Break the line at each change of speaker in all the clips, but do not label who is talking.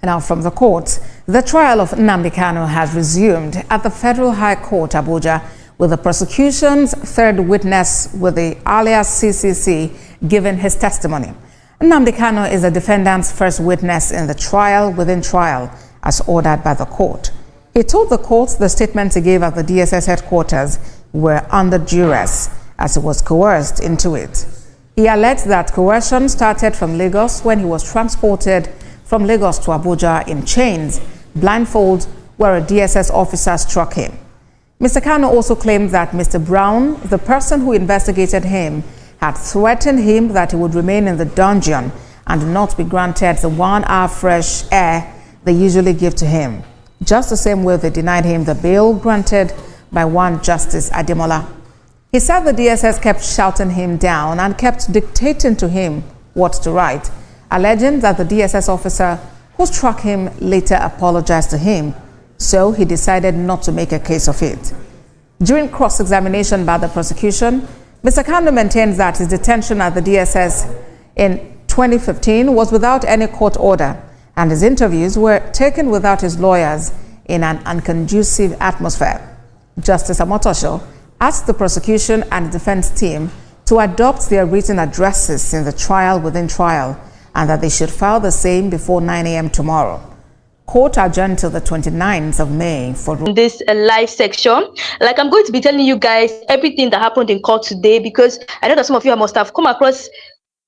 Now from the courts, the trial of Nnamdi Kanu has resumed at the Federal High Court, Abuja, with the prosecution's third witness with the alias CCC giving his testimony. Nnamdi Kanu is the defendant's first witness in the trial within trial, as ordered by the court. He told the court the statements he gave at the DSS headquarters were under duress, as he was coerced into it. He alleged that coercion started from Lagos when he was transported from Lagos to Abuja in chains, blindfold, where a DSS officer struck him. Mr. Kanu also claimed that Mr. Brown, the person who investigated him, had threatened him that he would remain in the dungeon and not be granted the 1 hour fresh air they usually give to him, just the same way they denied him the bail granted by one Justice Ademola. He said the DSS kept shouting him down and kept dictating to him what to write, alleging that the DSS officer who struck him later apologized to him, so he decided not to make a case of it. During cross-examination by the prosecution, Mr. Kanu maintained that his detention at the DSS in 2015 was without any court order, and his interviews were taken without his lawyers in an unconducive atmosphere. Justice Amotosho asked the prosecution and defense team to adopt their written addresses in the trial within trial, and that they should file the same before 9 a.m. tomorrow. Court adjourned till the 29th of May for
this live section. Like, I'm going to be telling you guys everything that happened in court today, because I know that some of you must have come across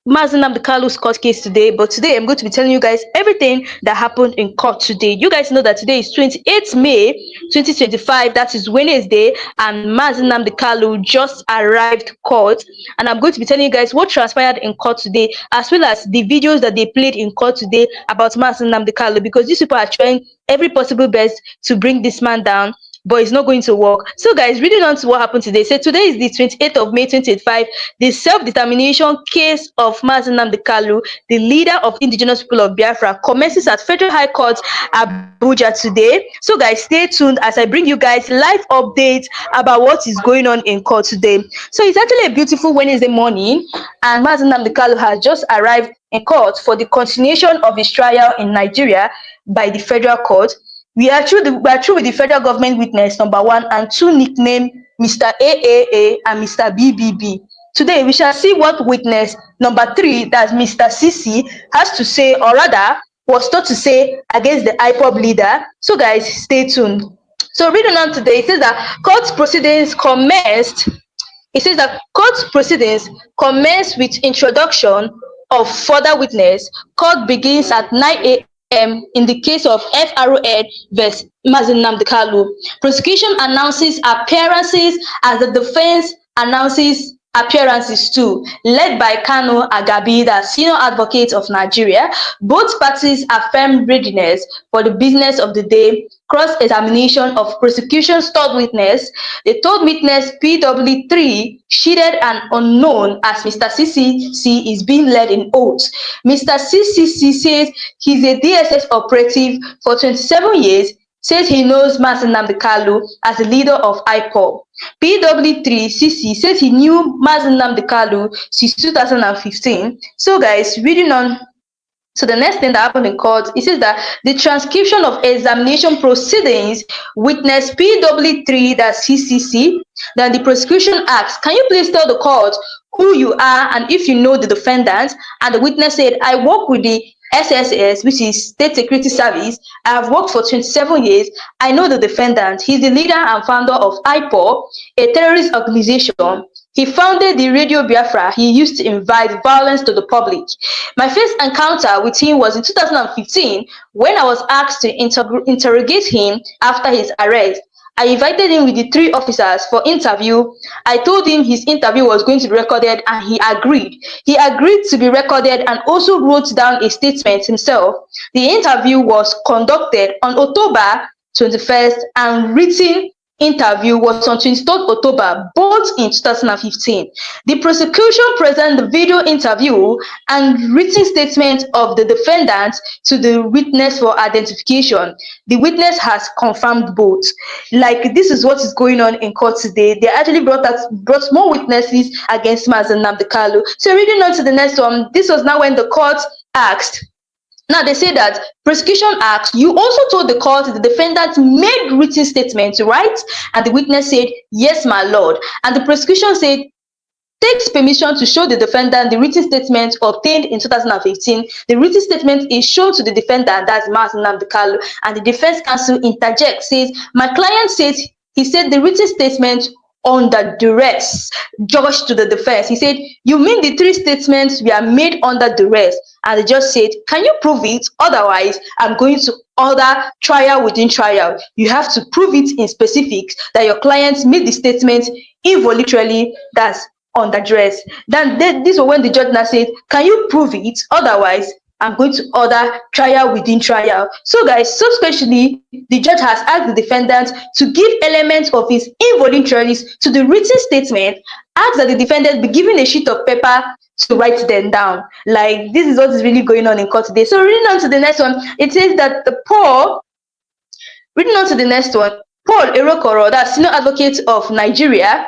Mazi Nnamdi Kanu's court case today, but today I'm going to be telling you guys everything that happened in court today. You guys know that today is 28th May 2025, that is Wednesday, and Mazi Nnamdi Kanu just arrived court, and I'm going to be telling you guys what transpired in court today, as well as the videos that they played in court today about Mazi Nnamdi Kanu, because these people are trying every possible best to bring this man down, but it's not going to work. So guys, reading on to what happened today. So today is the 28th of May 2025. The self-determination case of Mazi Nnamdi Kanu, the leader of indigenous people of Biafra, commences at Federal High Court Abuja today. So guys, stay tuned as I bring you guys live updates about what is going on in court today. So it's actually a beautiful Wednesday morning, and Mazi Nnamdi Kanu has just arrived in court for the continuation of his trial in Nigeria by the federal court. We are through with the federal government witness number 1 and 2, nicknamed Mr. AAA and Mr. BBB. Today, we shall see what witness number 3, that's Mr. CC, has to say, or rather, was taught to say against the IPOB leader. So guys, stay tuned. So reading on today, it says that court proceedings commenced. It says that court proceedings commenced with introduction of further witness. Court begins at 9 a.m. in the case of FRON vs. Mazi Nnamdi Kanu. Prosecution announces appearances as the defense announces appearances too, led by Kanu Agabi, the senior advocate of Nigeria. Both parties affirm readiness for the business of the day. Cross-examination of prosecution's third witness. The third witness, PW3, shielded and unknown as Mr. CCC, is being led in oath. Mr. CCC says he's a DSS operative for 27 years, says he knows Mazi Nnamdi Kanu as the leader of IPOB. PW3CC says he knew Mazi Nnamdi Kanu since 2015. So guys, reading on to the next thing that happened in court, it says that the transcription of examination proceedings, witness PW3, that's CCC, then the prosecution asks, can you please tell the court who you are and if you know the defendant? And the witness said, I work with the SSS, which is State Security Service. I have worked for 27 years. I know the defendant. He's the leader and founder of IPOB, a terrorist organization. He founded the Radio Biafra. He used to invite violence to the public. My first encounter with him was in 2015 when I was asked to interrogate him after his arrest. I invited him with the 3 officers for interview. I told him his interview was going to be recorded, and he agreed. He agreed to be recorded and also wrote down a statement himself. The interview was conducted on October 21st, and written interview was on 23rd October, both in 2015. The prosecution presented the video interview and written statement of the defendant to the witness for identification. The witness has confirmed both. Like, this is what is going on in court today. They actually brought more witnesses against Mazi Nnamdi Kanu. So reading on to the next one, this was now when the court asked Now they say that prosecution asked, you also told the court the defendant made written statements, right? And the witness said, yes, my lord. And the prosecution said, takes permission to show the defendant the written statement obtained in 2015. The written statement is shown to the defendant, that's Mazi Nnamdi Kanu, and the defense counsel interjects, says, my client says, he said the written statement under duress. Judge to the defense, he said, you mean the three statements were made under duress? And the judge said, can you prove it? Otherwise, I'm going to order trial within trial. You have to prove it in specifics that your client made the statement involuntarily, that's under duress. Then this was when the judge now said, can you prove it? Otherwise, I'm going to order trial within trial. So guys, subsequently, the judge has asked the defendant to give elements of his involuntariness to the written statement, asked that the defendant be given a sheet of paper to write them down. Like, this is what is really going on in court today. So reading on to the next one, it says that Paul Erokoro, that's senior advocate of Nigeria,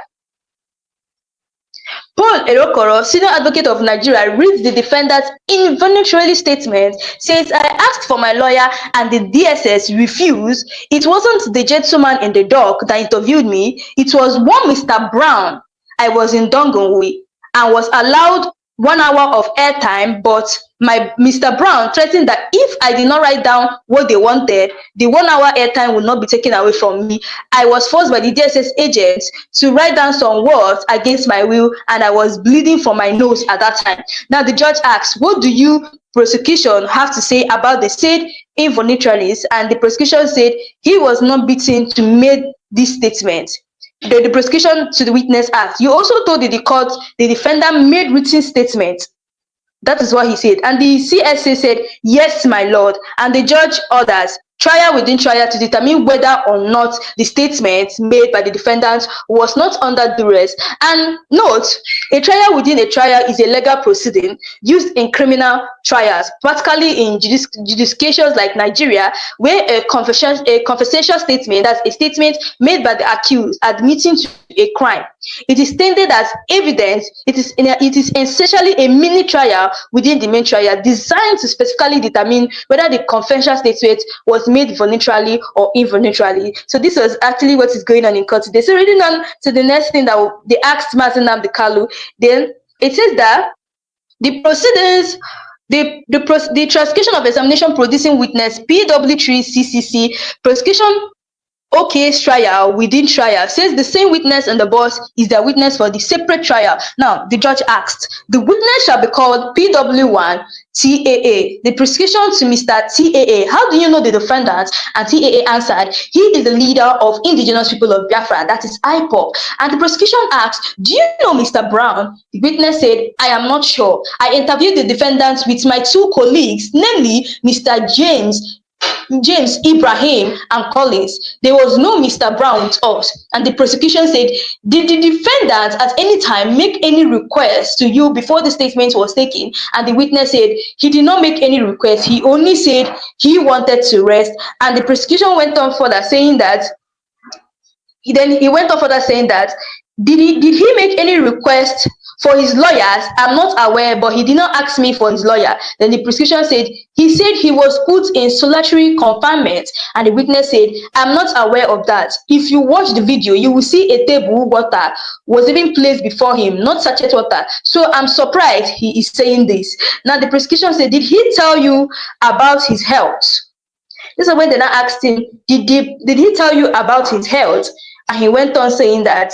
Paul Erokoro, senior advocate of Nigeria, reads the defendant's involuntary statement, says, I asked for my lawyer and the DSS refused. It wasn't the gentleman in the dock that interviewed me. It was one Mr. Brown. I was in Dongonwe and was allowed 1 hour of airtime, but my Mr. Brown threatened that if I did not write down what they wanted, the 1 hour airtime would not be taken away from me. I was forced by the DSS agents to write down some words against my will, and I was bleeding from my nose at that time. Now the judge asks, what do you prosecution have to say about the said involuntariness? And the prosecution said he was not beaten to make this statement. The prosecution to the witness asked, you also told the court the defendant made written statement. That is what he said. And the CSA said, yes, my lord. And the judge orders trial within trial to determine whether or not the statement made by the defendant was not under duress. And note, a trial within a trial is a legal proceeding used in criminal trials, particularly in jurisdictions like Nigeria, where a confession statement, that's a statement made by the accused admitting to a crime, it is stated as evidence. It is essentially a mini trial within the main trial, designed to specifically determine whether the confession statement was made voluntarily or involuntarily. So this was actually what is going on in court today. So reading on to the next thing that they asked Mazi Nnamdi Kanu, then it says that the proceedings, the transcription of examination producing witness PW3 CCC prosecution case trial within trial, says the same witness and the boss is the witness for the separate trial. Now the judge asked, the witness shall be called PW1 TAA. The prosecution to Mr. TAA, how do you know the defendant? And TAA answered, he is the leader of indigenous people of Biafra, that is IPOB. And the prosecution asked, do you know Mr. Brown? The witness said, I am not sure. I interviewed the defendant with my two colleagues, namely Mr. James Ibrahim and Collins. There was no Mr. Brown with us. And the prosecution said, did the defendant at any time make any request to you before the statement was taken? And the witness said he did not make any request. He only said he wanted to rest. And the prosecution went on further saying that did he make any request for his lawyers? I'm not aware, but he did not ask me for his lawyer. Then the prosecution said he was put in solitary confinement, and the witness said, I'm not aware of that. If you watch the video, you will see a table water was even placed before him, not sachet water. So I'm surprised he is saying this. Now the prosecution said, did he tell you about his health? This is when they now asked him, did he tell you about his health? And he went on saying that,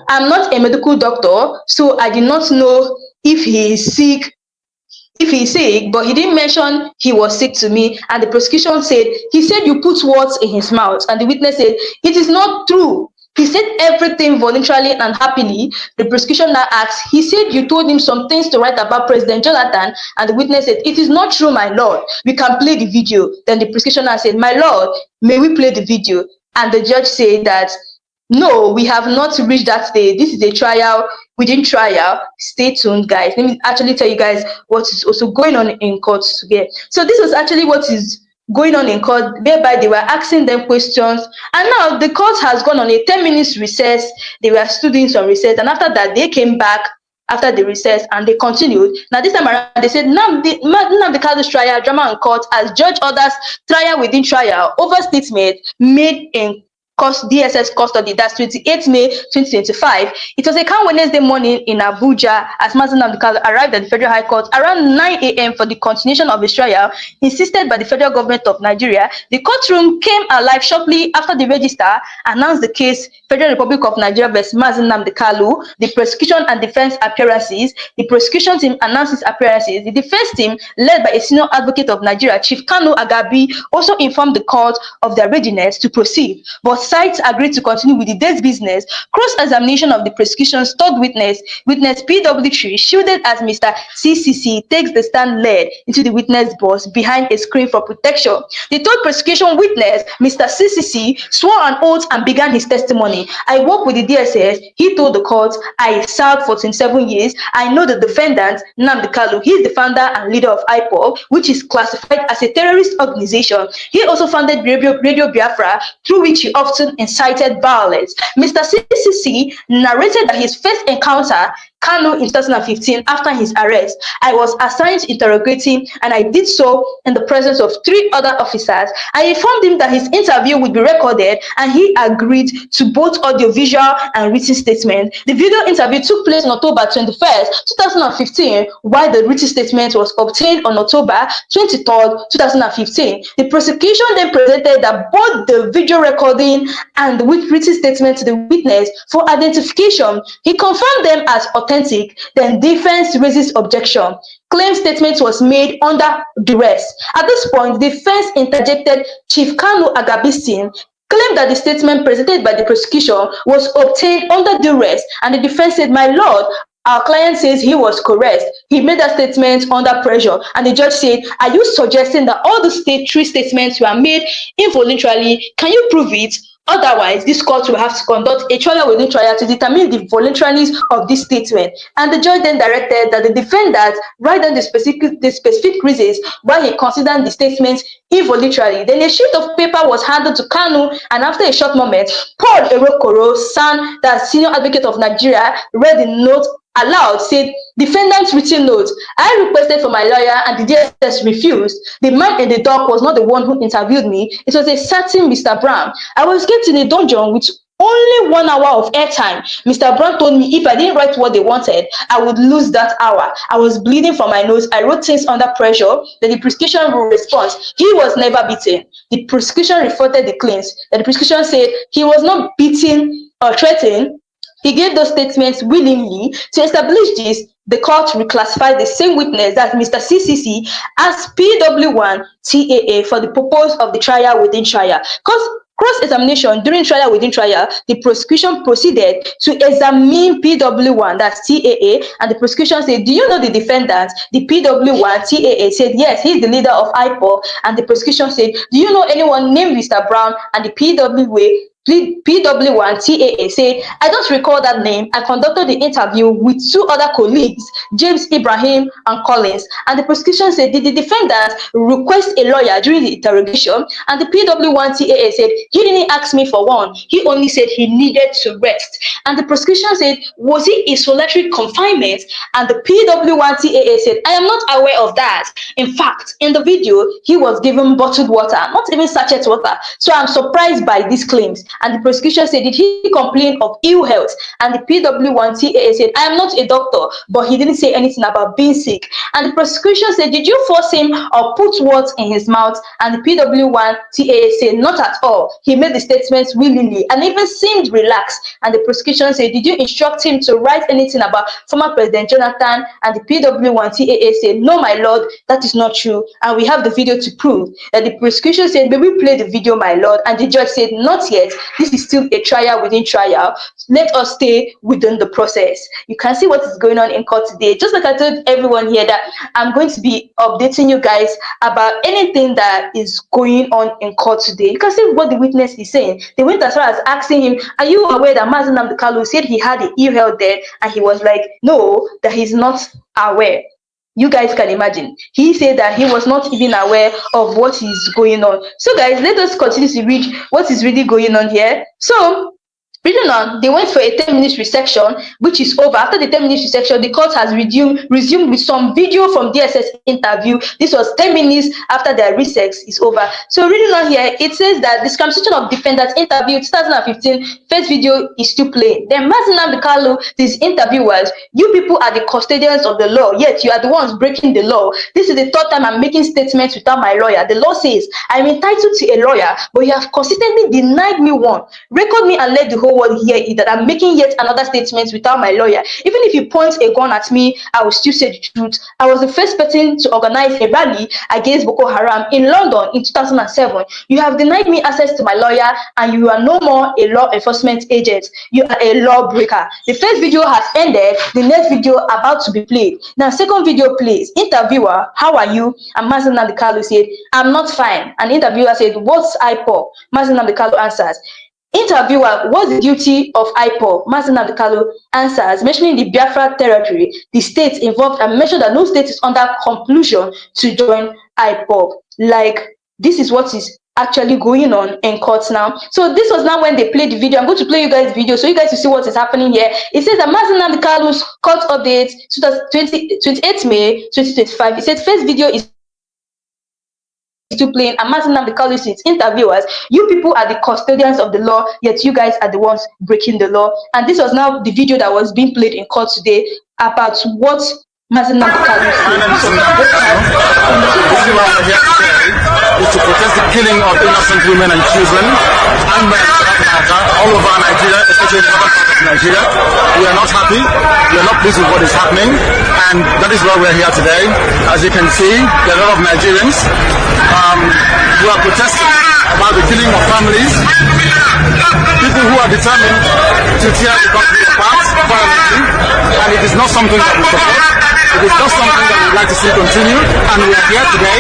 I'm not a medical doctor, so I did not know if he is sick. But he didn't mention he was sick to me. And the prosecution said, he said you put words in his mouth. And the witness said, it is not true. He said everything voluntarily and happily. The prosecution now asked, he said you told him some things to write about President Jonathan. And the witness said, it is not true, my lord. We can play the video. Then the prosecution now said, my lord, may we play the video? And the judge said that, no, we have not reached that stage. This is a trial within trial. Stay tuned, guys. Let me actually tell you guys what is also going on in court today. So this was actually what is going on in court, whereby they were asking them questions. And now the court has gone on a 10 minutes recess. They were still doing some recess. And after that, they came back after the recess, and they continued. Now this time around, they said Nnamdi Kanu's trial, drama in court, as judge orders trial within trial over statement made in DSS custody. That's 28 May 2025. It was a calm Wednesday morning in Abuja as Mazi Nnamdi Kanu arrived at the Federal High Court around 9 a.m. for the continuation of his trial, insisted by the federal government of Nigeria. The courtroom came alive shortly after the registrar announced the case Federal Republic of Nigeria vs. Mazi Nnamdi Kanu. The prosecution and defense appearances. The prosecution team announced its appearances. The defense team, led by a senior advocate of Nigeria, Chief Kanu Agabi, also informed the court of their readiness to proceed, but sides agreed to continue with the day's business. Cross-examination of the prosecution's third witness PW3, shielded as Mr. CCC, takes the stand led into the witness box behind a screen for protection. The third prosecution witness, Mr. CCC, swore an oath and began his testimony. I work with the DSS. He told the court, I served for 27 years. I know the defendant, Nnamdi Kanu. He is the founder and leader of IPOB, which is classified as a terrorist organization. He also founded Radio Biafra, through which he often incited violence. Mr. CCC narrated that his first encounter Kanu in 2015 after his arrest. I was assigned to interrogate him, and I did so in the presence of 3 other officers. I informed him that his interview would be recorded, and he agreed to both audiovisual and written statement. The video interview took place on October 21st, 2015, while the written statement was obtained on October 23rd, 2015. The prosecution then presented that both the video recording and the written statement to the witness for identification. He confirmed them as authentic. Then defense raises objection. Claim statement was made under duress. At this point, defense interjected. Chief Kanu Agabi's team claimed that the statement presented by the prosecution was obtained under duress, and the defense said, my lord, our client says he was coerced. He made that statement under pressure, and the judge said, are you suggesting that all the 3 statements were made involuntarily? Can you prove it? Otherwise, this court will have to conduct a trial within trial to determine the voluntariness of this statement. And the judge then directed that the defendant write down the specific reasons why he considered the statement involuntarily. Then a sheet of paper was handed to Kanu, and after a short moment, Paul Erokoro, son, the senior advocate of Nigeria, read the note aloud, said, defendant's written note. I requested for my lawyer and the DSS refused. The man in the dock was not the one who interviewed me. It was a certain Mr. Brown. I was kept in a dungeon with only 1 hour of airtime. Mr. Brown told me if I didn't write what they wanted, I would lose that hour. I was bleeding from my nose. I wrote things under pressure. Then the prosecution will respond. He was never beaten. The prosecution refuted the claims. The prosecution said he was not beaten or threatened. He gave those statements willingly. To establish this, the court reclassified the same witness, that's Mr. CCC, as PW1 TAA for the purpose of the trial within trial. Cross-examination during trial within trial, the prosecution proceeded to examine PW1, that's TAA, and the prosecution said, do you know the defendant? The PW1 TAA said, yes, he's the leader of IPOB, and the prosecution said, do you know anyone named Mr. Brown? And the PW1 TAA said, I don't recall that name. I conducted the interview with 2 other colleagues, James Ibrahim and Collins. And the prosecution said, did the defendant request a lawyer during the interrogation? And the PW1 TAA said, he didn't ask me for one. He only said he needed to rest. And the prosecution said, was he in solitary confinement? And the PW1 TAA said, I am not aware of that. In fact, in the video, he was given bottled water, not even sachet water. So I'm surprised by these claims. And the prosecution said, did he complain of ill health? And the PW1 TAA said, I am not a doctor, but he didn't say anything about being sick. And the prosecution said, did you force him or put words in his mouth? And the PW1 TAA said, not at all. He made the statements willingly and even seemed relaxed. And the prosecution said, did you instruct him to write anything about former President Jonathan? And the PW1 TAA said, no, my lord, that is not true. And we have the video to prove. And the prosecution said, may we play the video, my lord? And the judge said, not yet. This is still a trial within trial. Let us stay within the process. You can see what is going on in court today. Just like I told everyone here that I'm going to be updating you guys about anything that is going on in court today. You can see what the witness is saying. They went as far as asking him, are you aware that Mazi Nnamdi Kanu said he had an ill health there? And he was like, no, that he's not aware. You guys can imagine. He said that he was not even aware of what is going on. So guys, let us continue to read what is really going on here. So Reading on, they went for a 10-minute resection, which is over. After the 10-minute resection, the court has resumed with some video from DSS interview. This was 10 minutes after their recess is over. So reading on here, it says that the discrimination of defendants interview 2015 first video is still playing. Then Mazi Nnamdi Kanu, this interview was, you people are the custodians of the law, yet you are the ones breaking the law. This is the third time I'm making statements without my lawyer. The law says I'm entitled to a lawyer, but you have consistently denied me one. Record me and let the whole world hear it that I'm making yet another statement without my lawyer. Even if you point a gun at me, I will still say the truth. I was the first person to organize a rally against Boko Haram in London in 2007. You have denied me access to my lawyer, and you are no more a law enforcement agent. You are a lawbreaker. The first video has ended. The next video about to be played. Now, second video plays. Interviewer, how are you? And Mazi Nnamdi Kanu said, I'm not fine. And interviewer said, what's IPOB? Mazi Nnamdi Kanu answers. Interviewer, what's the duty of IPOB? Mazi Nnamdi Kanu answers, mentioning the Biafra territory, the states involved, and mentioned that no state is under compulsion to join IPOB. Like, this is what is actually going on in court now. So this was now when they played the video. I'm going to play you guys the video so you guys will see what is happening here. It says that Mazi Nnamdi Kanu's court update 28 May 2025. It said first video is still playing, and Mazi Nnamdi Kanu says interviewers, you people are the custodians of the law, yet you guys are the ones breaking the law. And this was now the video that was being played in court today about what Mazi Nnamdi Kanu is
to protest the killing of innocent women and children and men all over Nigeria, especially in the northern part of Nigeria. We are not happy. We are not pleased with what is happening, and that is why we are here today. As you can see, there are a lot of Nigerians who are protesting about the killing of families, people who are determined to tear the country apart violently, and it is not something that we support. It is not something that we would like to see continue, and we are here today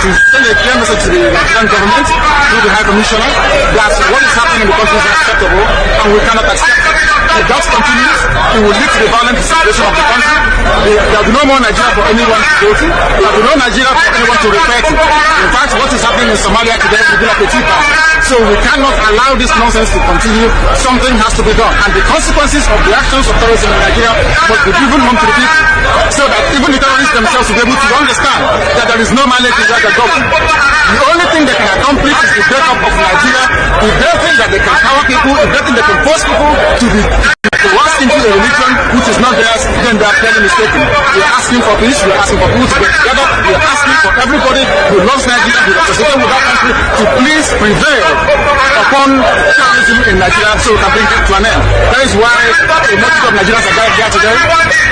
to send a clear message to the Nigerian government, through the High Commissioner, that what is happening in the country is unacceptable, and we cannot accept it. If that continues, it will lead to the violent situation of the country. There will be no more Nigeria for anyone to go to. There will be no Nigeria for anyone to refer to. In fact, what is happening in Somalia today will be like a tea party. So we cannot allow this nonsense to continue. Something has to be done. And the consequences of the actions of terrorism in Nigeria must be driven home to the people, so that even the terrorists themselves will be able to understand that there is no mandate in the government. The only thing they can accomplish is the breakup of Nigeria. If they think that they can power people, if they think they can force people to be lost into a religion which is not theirs, then they are clearly mistaken. We are asking for peace. We are asking for people to get together. We are asking for everybody who loves Nigeria, who is associated with that country, to please prevail upon terrorism in Nigeria so we can bring it to an end. That is why a multitude of Nigerians are gathered here today.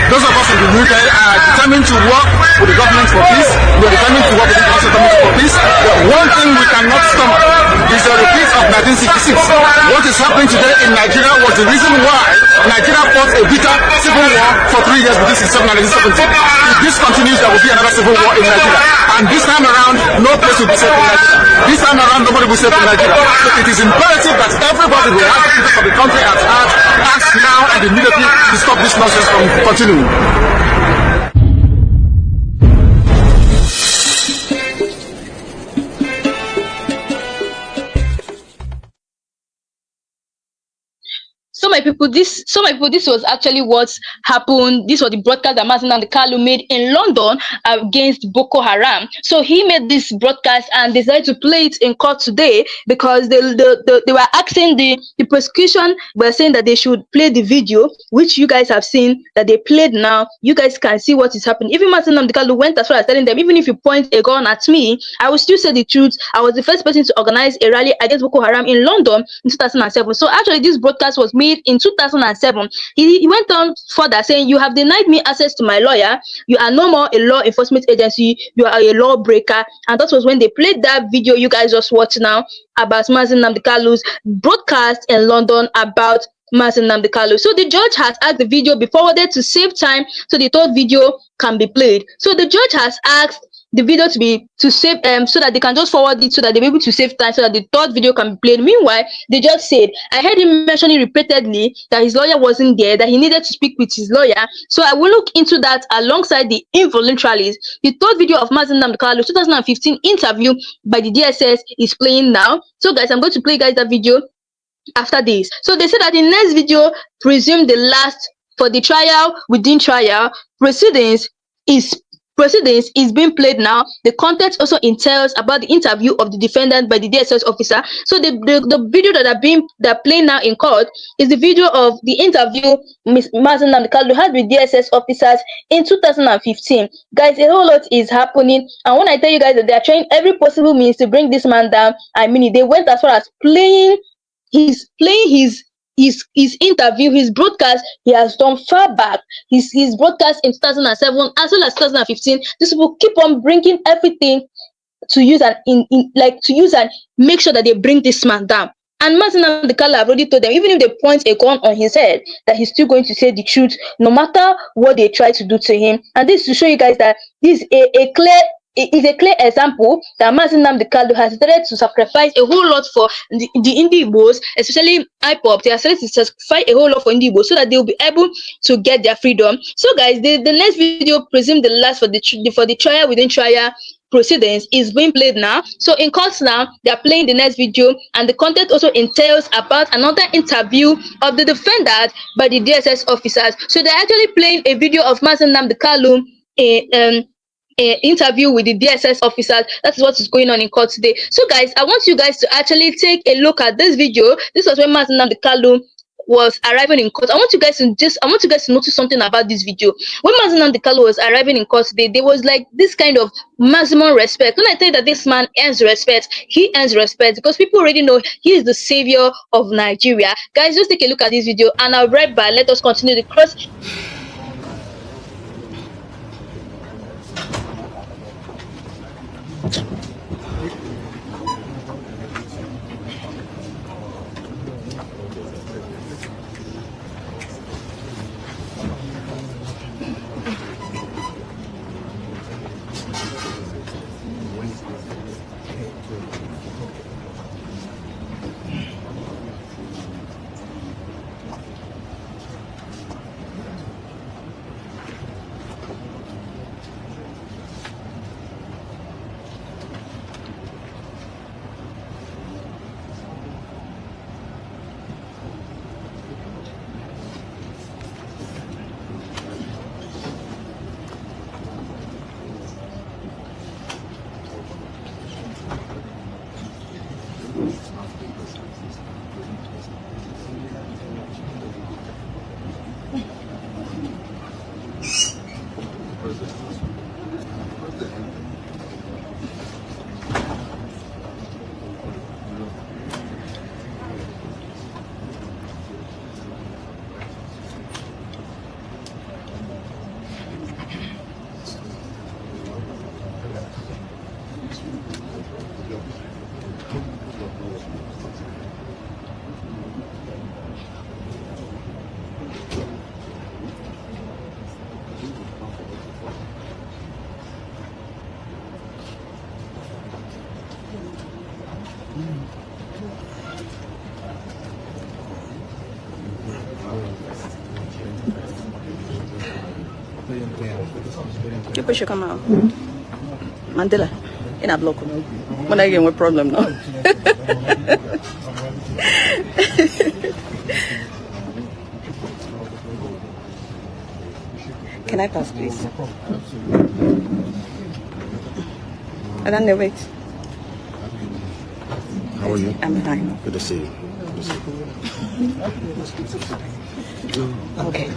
Those of us in the UK are determined to work with the government for peace. We are determined to work with the international community for peace. The one thing we cannot stomach is a repeat of 1966. What is happening today in Nigeria was the reason why Nigeria fought a bitter civil war for 3 years between 1967 and 1970. If this continues, there will be another civil war in Nigeria. And this time around, no place will be safe in Nigeria. This time around, nobody will be safe in Nigeria. So it is imperative that everybody who has the interest of the country at heart acts now and immediately to stop this nonsense from continuing.
So my people, this was actually what happened. This was the broadcast that Mazi Nnamdi Kanu made in London against Boko Haram. So he made this broadcast and decided to play it in court today because they were asking the prosecution, were saying that they should play the video, which you guys have seen that they played now. You guys can see what is happening. Even Mazi Nnamdi Kanu went as far as telling them, even if you point a gun at me, I will still say the truth. I was the first person to organize a rally against Boko Haram in London in 2007. So actually this broadcast was made in 2007. He went on further saying, you have denied me access to my lawyer. You are no more a law enforcement agency. You are a lawbreaker. And that was when they played that video you guys just watched now about Mazi Nnamdi Kanu's broadcast in London about Mazi Nnamdi Kanu. So the judge has asked the video be forwarded to save time so the third video can be played. So the judge has asked the video to save so that they can just forward it so that they'll be able to save time so that the third video can be played. Meanwhile, the judge said, I heard him mentioning repeatedly that his lawyer wasn't there, that he needed to speak with his lawyer. So I will look into that alongside the involuntaries. The third video of Mazi Nnamdi Kanu 2015 interview by the DSS is playing now. So guys, I'm going to play guys that video after this. So they said that the next video presumed the last for the trial within trial. Is proceedings is being played now. The context also entails about the interview of the defendant by the DSS officer. So the video that are playing now in court is the video of the interview Ms. Mazi Nnamdi Kanu had with DSS officers in 2015. Guys, a whole lot is happening. And when I tell you guys that they are trying every possible means to bring this man down, I mean it. They went as far as his interview, his broadcast he has done far back, his broadcast in 2007 as well as 2015. These people keep on bringing everything to use and to use and make sure that they bring this man down. And Mazi Nnamdi Kanu have already told them, even if they point a gun on his head, that he's still going to say the truth, no matter what they try to do to him. And this is to show you guys that this is a clear example that Mazi Nnamdi Kanu has decided to sacrifice a whole lot for the indie Igbos, especially IPOP. They have decided to sacrifice a whole lot for indie Igbos so that they will be able to get their freedom. So guys, the next video, presumed the last for the trial within trial proceedings, is being played now. So in court now, they are playing the next video, and the content also entails about another interview of the defendant by the DSS officers. So they're actually playing a video of Mazi Nnamdi Kanu interview with the DSS officers. That is what is going on in court today. So guys, I want you guys to actually take a look at this video. This was when Mazi Nnamdi Kanu was arriving in court. I want you guys to notice something about this video. When Mazi Nnamdi Kanu was arriving in court today, there was like this kind of maximum respect. When I tell you that this man earns respect, he earns respect because people already know he is the savior of Nigeria. Guys, just take a look at this video, and I'll be right back. Let us continue the cross.
People should come out. Mandela, in a block. When I get a problem now. Can I pass, please? I don't know, wait.
How are you?
I'm fine.
Good to see you. Good to see you.
Okay.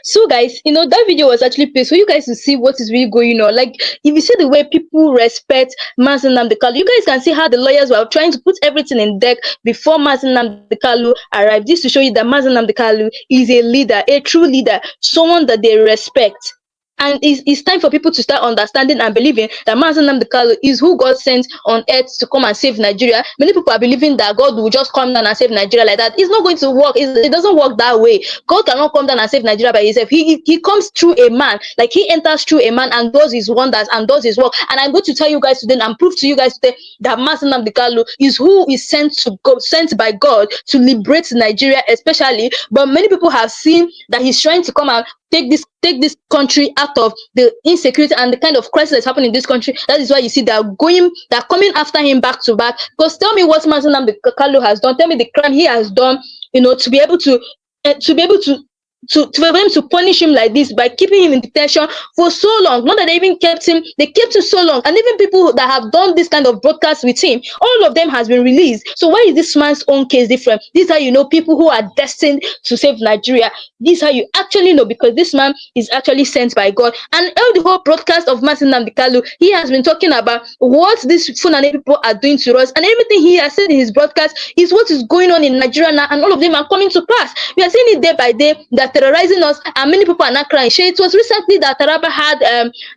So guys, that video was actually played so you guys to see what is really going on. Like, if you see the way people respect Mazi Nnamdi Kanu, you guys can see how the lawyers were trying to put everything in deck before Mazi Nnamdi Kanu arrived. This to show you that Mazi Nnamdi Kanu is a leader, a true leader, someone that they respect. And it's time for people to start understanding and believing that Mazi Nnamdi Kanu is who God sent on earth to come and save Nigeria. Many people are believing that God will just come down and save Nigeria like that. It's not going to work. It doesn't work that way. God cannot come down and save Nigeria by himself. He comes through a man. Like he enters through a man and does his wonders and does his work. And I'm going to tell you guys today and prove to you guys today that Mazi Nnamdi Kanu is who is sent by God to liberate Nigeria especially. But many people have seen that he's trying to come and take this country out of the insecurity and the kind of crisis that's happening in this country. That is why you see they're coming after him back to back. Because tell me what Mazi Nnamdi Kanu has done. Tell me the crime he has done, to be able to for them to punish him like this by keeping him in detention for so long. Not that they even kept him, they kept him so long. And even people that have done this kind of broadcast with him, all of them has been released. So why is this man's own case different? This is how you know people who are destined to save Nigeria. This is how you actually know, because this man is actually sent by God. And all the whole broadcast of Mazi Nnamdi Kanu, he has been talking about what these Fulani people are doing to us, and everything he has said in his broadcast is what is going on in Nigeria now, and all of them are coming to pass. We are seeing it day by day that terrorizing us, and many people are not crying. It was recently that Taraba had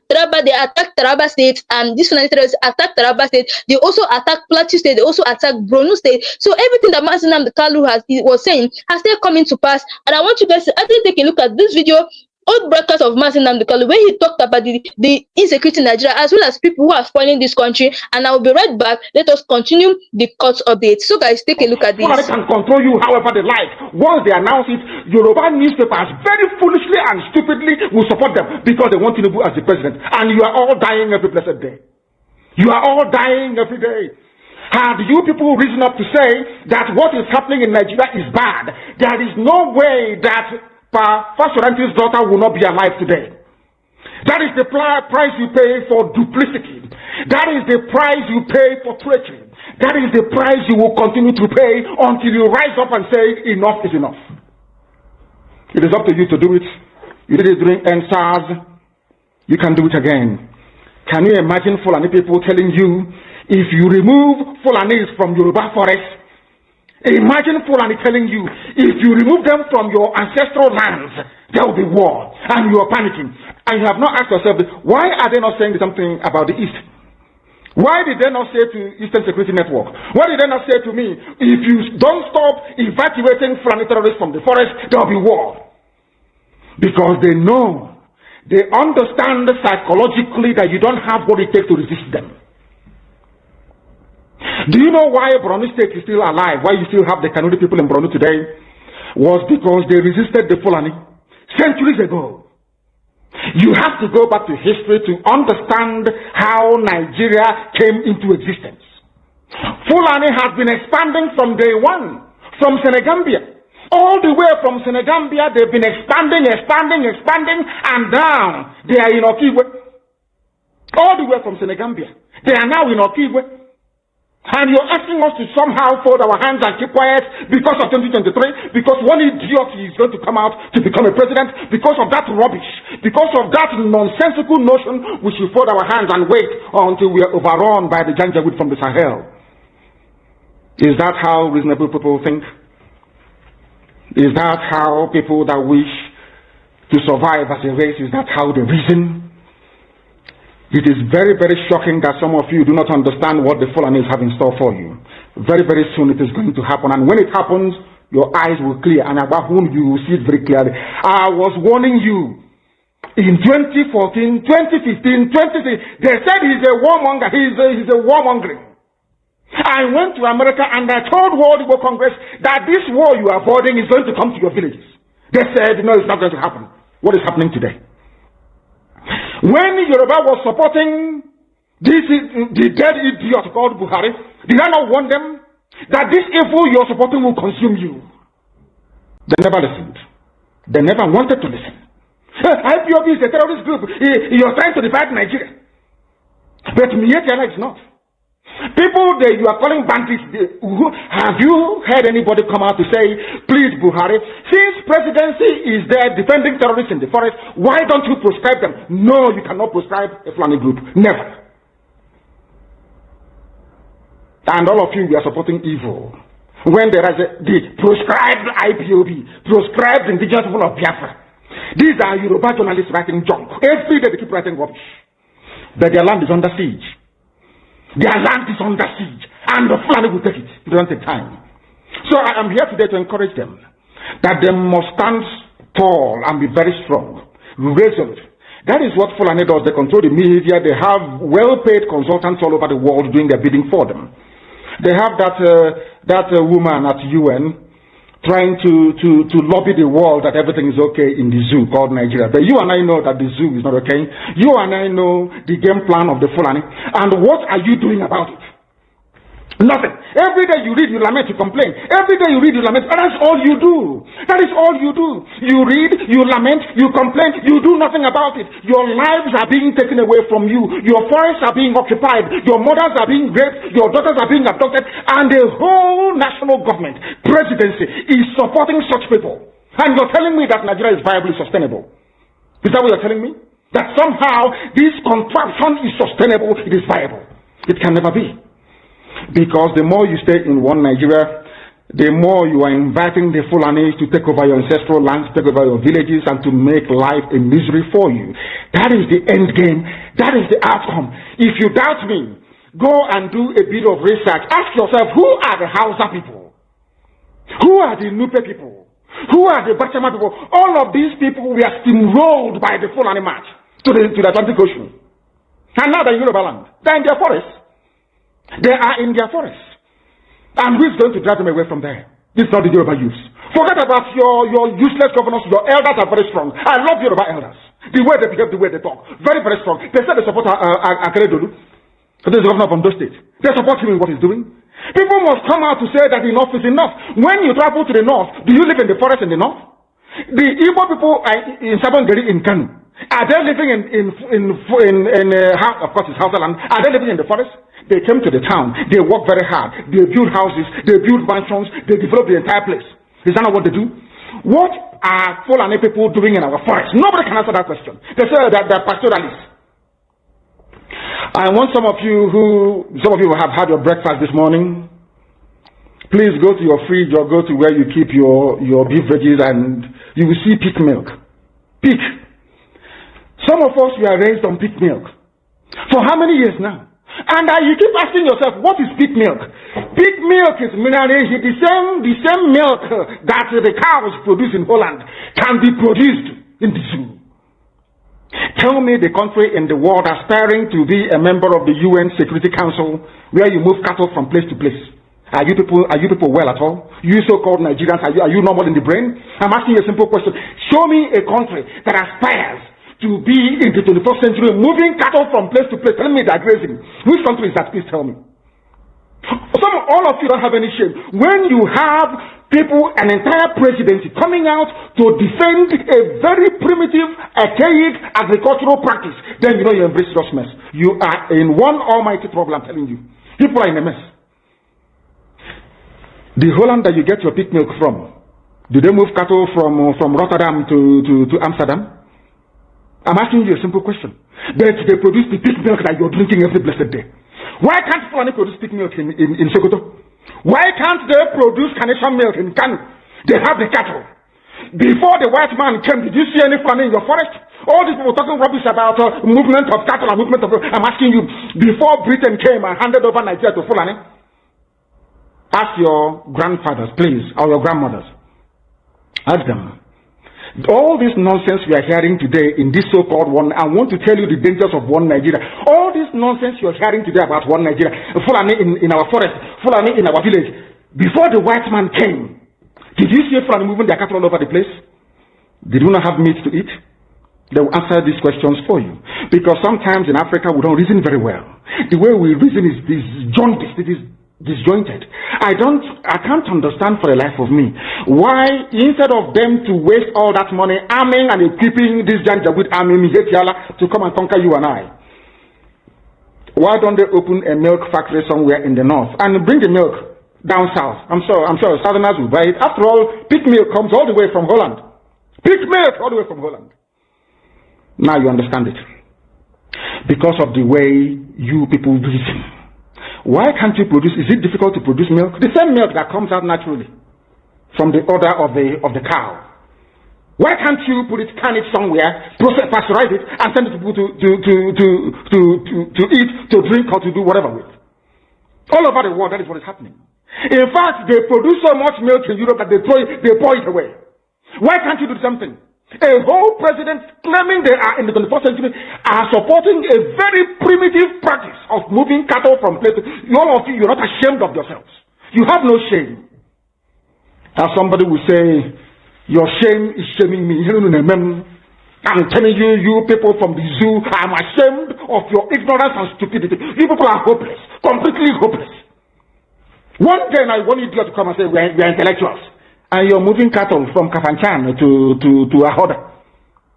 they attacked Taraba State, and these Fulani terrorists attacked Taraba State. They also attacked Plateau State. They also attacked Borno State. So everything that Mazi Nnamdi Kanu was saying has still coming to pass. And I want you guys to actually take a look at this video, old broadcast of Mazi Nnamdi Kanu, where he talked about the insecurity in Nigeria, as well as people who are spoiling this country. And I will be right back. Let us continue the court update. So guys, take a look at this.
They can control you however they like. Once they announce it, Yoruba newspapers very foolishly and stupidly will support them because they want Tinubu as the president. And you are all dying every blessed day. You are all dying every day. Had you people risen up to say that what is happening in Nigeria is bad, there is no way that Fashoranti's daughter will not be alive today. That is the price you pay for duplicity. That is the price you pay for treachery. That is the price you will continue to pay until you rise up and say enough is enough. It is up to you to do it. You did it during NSAS. You can do it again. Can you imagine Fulani people telling you, if you remove Fulanis from Yoruba forest, imagine Fulani telling you, if you remove them from your ancestral lands, there will be war, and you are panicking. And you have not asked yourself, why are they not saying something about the East? Why did they not say to Eastern Security Network? Why did they not say to me, if you don't stop evacuating Fulani terrorists from the forest, there will be war? Because they know, they understand psychologically that you don't have what it takes to resist them. Do you know why Borno State is still alive? Why you still have the Kanuri people in Borno today? Was because they resisted the Fulani centuries ago. You have to go back to history to understand how Nigeria came into existence. Fulani has been expanding from day one, from Senegambia. All the way from Senegambia, they've been expanding, and now they are in Okigwe. All the way from Senegambia. They are now in Okigwe. And you're asking us to somehow fold our hands and keep quiet because of 2023, because one idiot is going to come out to become a president, because of that rubbish, because of that nonsensical notion, we should fold our hands and wait until we are overrun by the Janjaweed from the Sahel. Is that how reasonable people think? Is that how people that wish to survive as a race, is that how they reason? It is very, very shocking that some of you do not understand what the Fulanis have in store for you. Very, very soon it is going to happen. And when it happens, your eyes will clear. And about whom you will see it very clearly. I was warning you. In 2014, 2015, 2016, they said he's a warmonger. He's a warmongering. I went to America and I told World War Congress that this war you are avoiding is going to come to your villages. They said, no, it's not going to happen. What is happening today? When Yoruba was supporting the dead idiot called Buhari, did I not warn them that this evil you're supporting will consume you? They never listened. They never wanted to listen. IPOB is a terrorist group. You're trying to divide Nigeria. But Mietiana is not. People that you are calling bandits, have you heard anybody come out to say, please Buhari, since presidency is there defending terrorists in the forest, why don't you proscribe them? No, you cannot proscribe a Fulani group. Never. And all of you, we are supporting evil. When there is the proscribed IPOB, proscribed indigenous people of Biafra, These are Yoruba journalists writing junk. Every day they keep writing rubbish. But their land is under siege. Their land is under siege. And the Fulani will take it. It doesn't take time. So I am here today to encourage them that they must stand tall and be very strong, resolute. That is what Fulani does. They control the media. They have well-paid consultants all over the world doing their bidding for them. They have that woman at UN trying to lobby the world that everything is okay in the zoo called Nigeria. But you and I know that the zoo is not okay. You and I know the game plan of the Fulani. And what are you doing about it? Nothing. Every day you read, you lament, you complain. Every day you read, you lament. And that's all you do. That is all you do. You read, you lament, you complain. You do nothing about it. Your lives are being taken away from you. Your forests are being occupied. Your mothers are being raped. Your daughters are being abducted. And the whole national government, presidency, is supporting such people. And you're telling me that Nigeria is viably sustainable. Is that what you're telling me? That somehow this contraption is sustainable, it is viable. It can never be. Because the more you stay in one Nigeria, the more you are inviting the Fulani to take over your ancestral lands, take over your villages, and to make life a misery for you. That is the end game. That is the outcome. If you doubt me, go and do a bit of research. Ask yourself, who are the Hausa people? Who are the Nupe people? Who are the Bachama people? All of these people were steamrolled by the Fulani march to the Atlantic Ocean. And now they're in Yoruba land. They're in their forests. They are in their forests. And who is going to drive them away from there? This is not the Yoruba youths. Forget about your useless governors. Your elders are very strong. I love Yoruba elders. The way they behave, the way they talk. Very, very strong. They said they support Akeredolu. This is the governor of Ondo State. They support him in what he's doing. People must come out to say that enough is enough. When you travel to the north, do you live in the forest in the north? The Igbo people in Sabongeri in Kanu, are they living of course it's Hausa land, are they living in the forest? They came to the town, they work very hard, they build houses, they build mansions, they develop the entire place. Is that not what they do? What are Fulani people doing in our forest? Nobody can answer that question. They say that they're pastoralists. I want some of you who have had your breakfast this morning, please go to your fridge or go to where you keep your beef veggies and you will see pig milk. Pig. Some of us were raised on pig milk. For how many years now? And you keep asking yourself, what is pig milk? Pig milk is minerally the same milk that the cows produce in Holland can be produced in the zoo. Tell me the country in the world aspiring to be a member of the UN Security Council where you move cattle from place to place. Are you people well at all? You so-called Nigerians, are you normal in the brain? I'm asking you a simple question. Show me a country that aspires to be in the 21st century moving cattle from place to place. Tell me they're grazing. Which country is that? Please tell me. All of you don't have any shame. When you have people, an entire presidency coming out to defend a very primitive, archaic agricultural practice, then you know you embrace this mess. You are in one almighty trouble, I'm telling you. People are in a mess. The Holland that you get your pig milk from, do they move cattle from Rotterdam to Amsterdam? I'm asking you a simple question. But they produce the pig milk that you're drinking every blessed day. Why can't Fulani produce pig milk in Sokoto? Why can't they produce carnation milk in Kanu? They have the cattle. Before the white man came, did you see any Fulani in your forest? All these people talking rubbish about movement of cattle and movement of... I'm asking you, before Britain came and handed over Nigeria to Fulani, ask your grandfathers, please, or your grandmothers. Ask them. All this nonsense we are hearing today in this so-called one, I want to tell you the dangers of one Nigeria. All this nonsense you're hearing today about one Nigeria, Fulani in our forest, Fulani in our village. Before the white man came, did you see Fulani moving their cattle all over the place? They do not have meat to eat. They will answer these questions for you. Because sometimes in Africa we don't reason very well. The way we reason is jaundiced, it is disjointed. I can't understand for the life of me why instead of them to waste all that money arming and equipping this Janjaweed army to come and conquer you and I, why don't they open a milk factory somewhere in the north and bring the milk down south? I'm sure southerners will buy it. After all, pig milk comes all the way from Holland. Pig milk all the way from Holland. Now you understand it. Because of the way you people reason. Why can't you produce? Is it difficult to produce milk? The same milk that comes out naturally from the udder of the cow. Why can't you scan it somewhere, pasteurize it, and send it to people to eat, to drink, or to do whatever with? All over the world, that is what is happening. In fact, they produce so much milk in Europe that they pour it away. Why can't you do something? A whole president claiming they are in the 21st century are supporting a very primitive practice of moving cattle from place to place. All of you, you're not ashamed of yourselves. You have no shame. As somebody will say, your shame is shaming me. I'm telling you, you people from the zoo, I'm ashamed of your ignorance and stupidity. You people are hopeless, completely hopeless. One day I want idiot to come and say, we are intellectuals. And you're moving cattle from Kafanchan to Ahoda.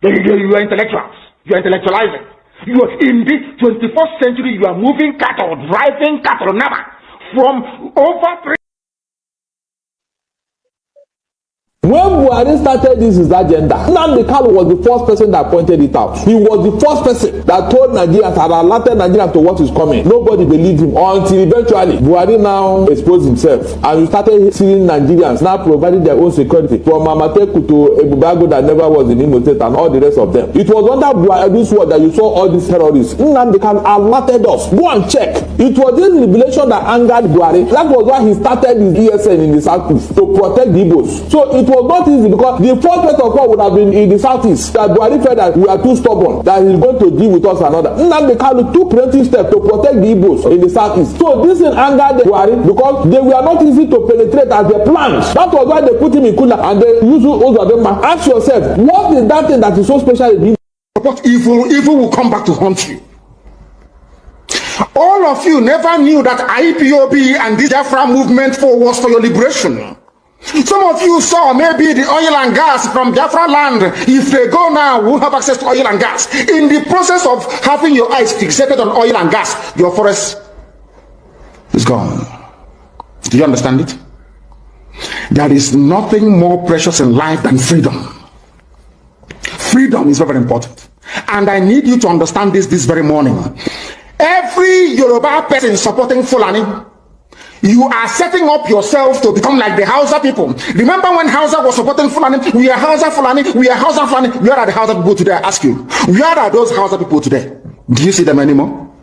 You are intellectuals. You are intellectualizing. You are in the 21st century, you are moving cattle, driving cattle, from over 3.
When Buhari started this his agenda, Nnamdi Kanu was the first person that pointed it out. He was the first person that told Nigerians and alerted Nigerians to what is coming. Nobody believed him until eventually Buhari now exposed himself, and you started seeing Nigerians now providing their own security from Amateku to Ebubago that never was in Imo State and all the rest of them. It was under Buhari's word that you saw all these terrorists. Nnamdi Kanu alerted us. Go and check. It was this revelation that angered Buhari. That was why he started his ESN in the southeast to protect the Igbos. So it was not easy because the first place of war would have been in the southeast. That Buhari felt that we are too stubborn, that he's going to deal with us another. Nnamdi Kanu took preventive steps to protect the Igbos in the southeast. So this thing angered Buhari because they were not easy to penetrate as they planned. That was why they put him in Kula and they used Ozadema. Ask yourself, what is that thing that is so special in him?
What evil will come back to haunt you. All of you never knew that IPOB and this Biafra movement was for your liberation. Some of you saw maybe the oil and gas from Biafra land. If they go now, we won't have access to oil and gas. In the process of having your eyes fixated on oil and gas, your forest is gone. Do you understand it? There is nothing more precious in life than freedom. Freedom is very important. And I need you to understand this very morning. Every Yoruba person supporting Fulani, you are setting up yourself to become like the Hausa people. Remember when Hausa was supporting Fulani? We are Hausa Fulani, we are Hausa Fulani. Where are the Hausa people today? I ask you. Where are those Hausa people today? Do you see them anymore?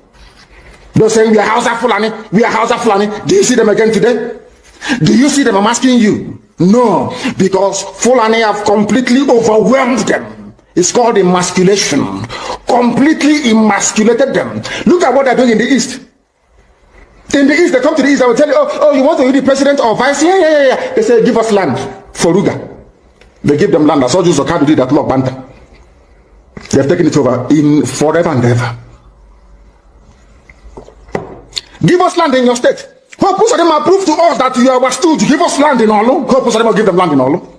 They're saying we are Hausa Fulani, we are Hausa Fulani. Do you see them again today? Do you see them? I'm asking you. No, because Fulani have completely overwhelmed them. It's called emasculation. Completely emasculated them. Look at what they're doing in the East. In the East, they come to the East, I will tell you, oh, you want to be the president or vice? Yeah. They say, give us land for Ruga. They give them land. I saw Jus Okadu did that law Banta. They have taken it over in forever and ever. Give us land in your state. Purpose of them are prove to us that you are stood to give us land in Olo. Purpose of them will give them land in Olo.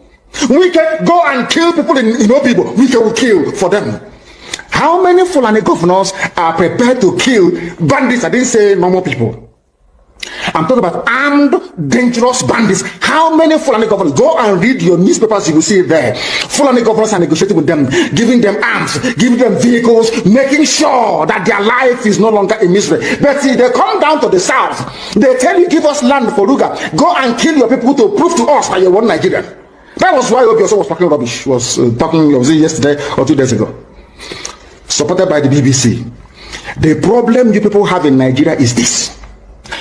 We can go and kill people in Obibo. We can kill for them. How many Fulani governors are prepared to kill bandits? I didn't say normal people. I'm talking about armed, dangerous bandits. How many Fulani governors? Go and read your newspapers, you will see it there. Fulani governors are negotiating with them, giving them arms, giving them vehicles, making sure that their life is no longer a misery. But see, they come down to the south. They tell you, give us land for Ruga. Go and kill your people to prove to us that you're one Nigerian. That was why Obi also was talking rubbish. Was it yesterday or 2 days ago? Supported by the BBC. The problem you people have in Nigeria is this.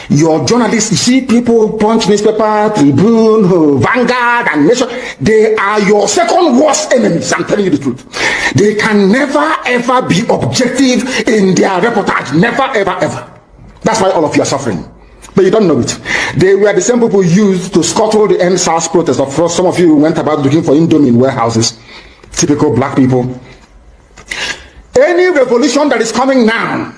Your journalists, you see people, Punch newspaper, Tribune, Vanguard, and Nation, they are your second worst enemies. I'm telling you the truth. They can never ever be objective in their reportage. Never ever. That's why all of you are suffering. But you don't know it. They were the same people used to scuttle the NSAS protest. Of course, some of you went about looking for Indomie in warehouses. Typical black people. Any revolution that is coming now,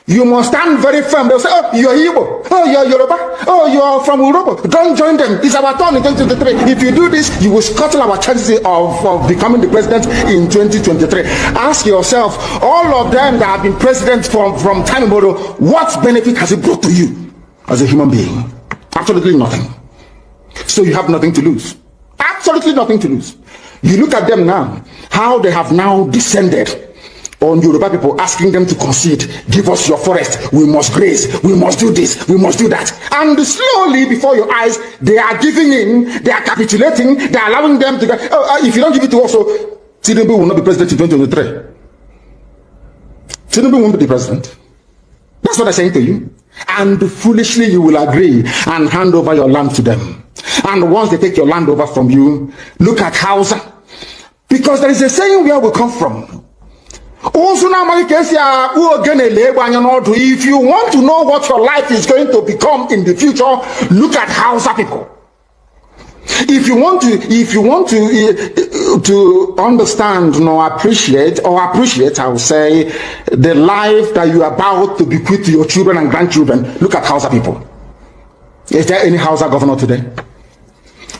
you must stand very firm. They'll say, oh, you're Igbo. Oh, you're Yoruba. Oh, you're from Urobo. Don't join them. It's our turn in 2023. If you do this, you will scuttle our chances of becoming the president in 2023. Ask yourself, all of them that have been president from time immemorial, what benefit has it brought to you as a human being? Absolutely nothing. So you have nothing to lose. Absolutely nothing to lose. You look at them now, how they have now descended on Yoruba people, asking them to concede, give us your forest, we must graze, we must do this, we must do that. And slowly before your eyes, they are giving in, they are capitulating, they are allowing them to go, if you don't give it to us, so Tinubu will not be president in 2023. Tinubu won't be the president. That's what I'm saying to you. And foolishly you will agree and hand over your land to them. And once they take your land over from you, look at Hausa. Because there is a saying where we come from. If you want to know what your life is going to become in the future, look at Hausa people. If you want to understand or appreciate, I will say, the life that you are about to bequeath to your children and grandchildren, look at Hausa people. Is there any Hausa governor today?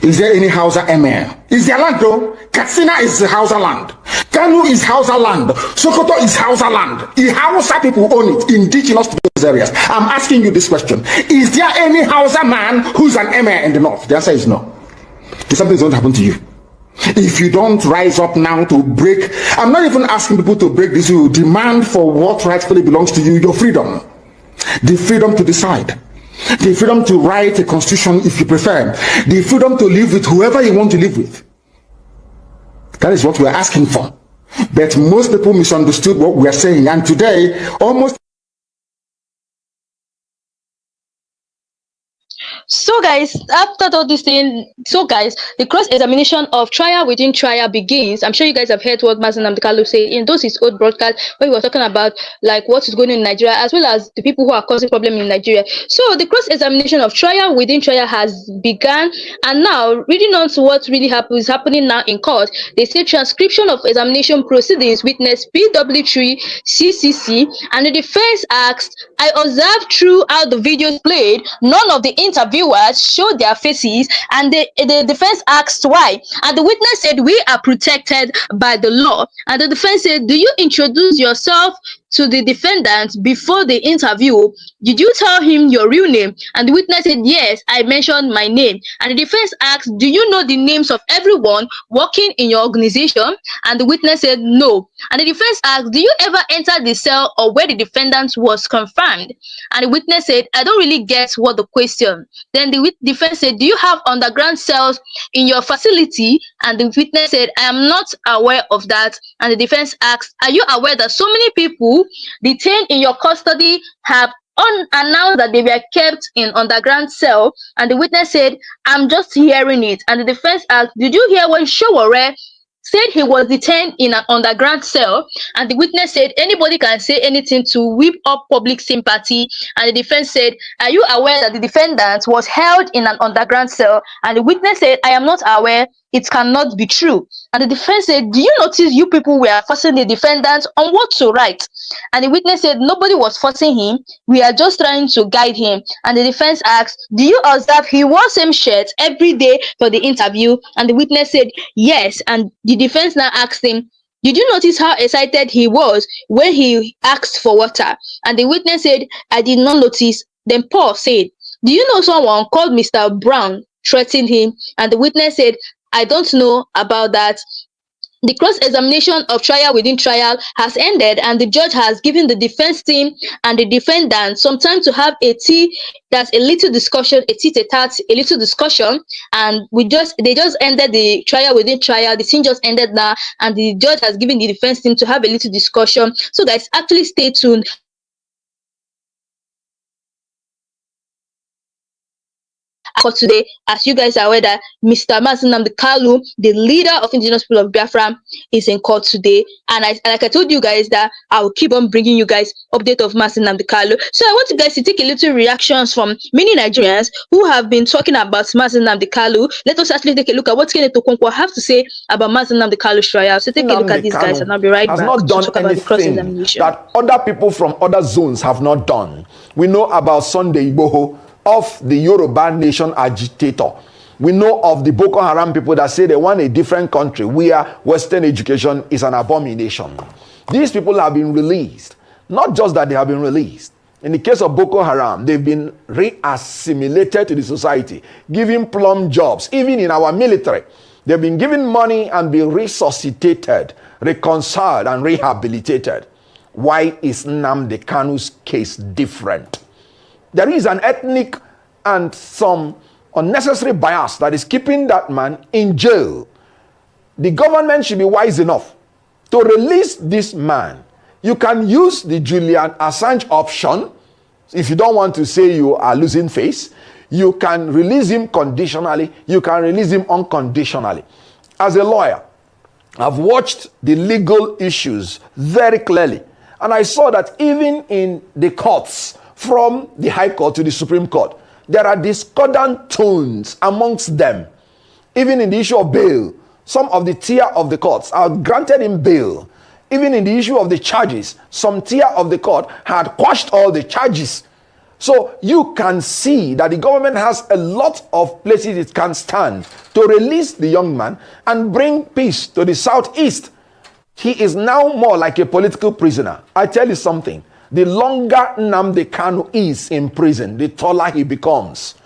Is there any Hausa emir? Is there land though? Katsina is Hausa land. Kanu is Hausa land. Sokoto is Hausa land. The Hausa people own it, indigenous to those areas. I'm asking you this question. Is there any Hausa man who's an emir in the north? The answer is no. Something's going to happen to you. If you don't rise up now to break, I'm not even asking people to break this rule. Demand for what rightfully belongs to you, your freedom. The freedom to decide. The freedom to write a constitution if you prefer. The freedom to live with whoever you want to live with. That is what we are asking for. But most people misunderstood what we are saying. And today, almost...
So guys, after all this thing, the cross-examination of trial within trial begins. I'm sure you guys have heard what Mazi Nnamdi Kanu say in those his old broadcast where he was talking about like what is going on in Nigeria, as well as the people who are causing problem in Nigeria. So the cross-examination of trial within trial has begun, and now reading on to what really is happening now in court, they say transcription of examination proceedings witness PW3 CCC, and the defense asked, I observed throughout the videos played, none of the interviewers showed their faces, and the defense asked why, and the witness said, we are protected by the law. And the defense said, do you introduce yourself to the defendant before the interview? Did you tell him your real name? And the witness said, yes, I mentioned my name. And the defense asked, do you know the names of everyone working in your organization? And the witness said, no. And the defense asked, do you ever enter the cell or where the defendant was confined? And the witness said, I don't really get what the question. Then the defense said, do you have underground cells in your facility? And the witness said, I am not aware of that. And the defense asked, are you aware that so many people detained in your custody have unannounced that they were kept in underground cell? And the witness said, I'm just hearing it. And the defense asked, did you hear when Showore said he was detained in an underground cell? And the witness said, anybody can say anything to whip up public sympathy. And the defense said, are you aware that the defendant was held in an underground cell? And the witness said, I am not aware. It cannot be true. And the defense said, do you notice you people were forcing the defendant on what to write? And the witness said, nobody was forcing him. We are just trying to guide him. And the defense asked, do you observe he wore same shirt every day for the interview? And the witness said, yes. And the defense now asked him, did you notice how excited he was when he asked for water? And the witness said, I did not notice. Then Paul said, do you know someone called Mr. Brown threatened him? And the witness said, I don't know about that. The cross-examination of trial within trial has ended, and the judge has given the defense team and the defendant some time to have a little discussion, a little discussion, and they just ended the trial within trial. The scene just ended now, and the judge has given the defense team to have a little discussion. So guys, actually stay tuned. For today, as you guys are aware that Mr. Mazi Nnamdi Kanu, the leader of indigenous people of Biafra, is in court today. And like I told you guys that I will keep on bringing you guys update of Mazi Nnamdi Kanu. So I want you guys to take a little reactions from many Nigerians who have been talking about Mazi Nnamdi Kanu. Let us actually take a look at what Kenneth Okonkwo have to say about Mazi Nnamdi Kanu's trial. So take a look at these guys, and I'll be right back.
Has not done anything that other people from other zones have not done. We know about Sunday Igboho, of the Yoruba nation agitator. We know of the Boko Haram people that say they want a different country where Western education is an abomination. These people have been released. Not just that they have been released. In the case of Boko Haram, they've been re-assimilated to the society, given plum jobs, even in our military.
They've been given money and been resuscitated, reconciled, and rehabilitated. Why is Nnamdi Kanu's case different? There is an ethnic and some unnecessary bias that is keeping that man in jail. The government should be wise enough to release this man. You can use the Julian Assange option. If you don't want to say you are losing face, you can release him conditionally. You can release him unconditionally. As a lawyer, I've watched the legal issues very clearly. And I saw that even in the courts, from the High Court to the Supreme Court, there are discordant tones amongst them. Even in the issue of bail, some of the tier of the courts are granted him bail. Even in the issue of the charges, some tier of the court had quashed all the charges. So you can see that the government has a lot of places it can stand to release the young man and bring peace to the southeast. He is now more like a political prisoner. I tell you something. The longer Nnamdi Kanu is in prison, the taller he becomes,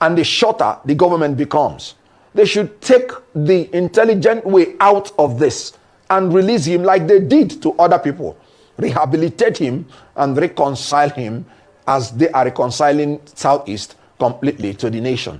and the shorter the government becomes. They should take the intelligent way out of this and release him like they did to other people. Rehabilitate him and reconcile him as they are reconciling Southeast completely to the nation.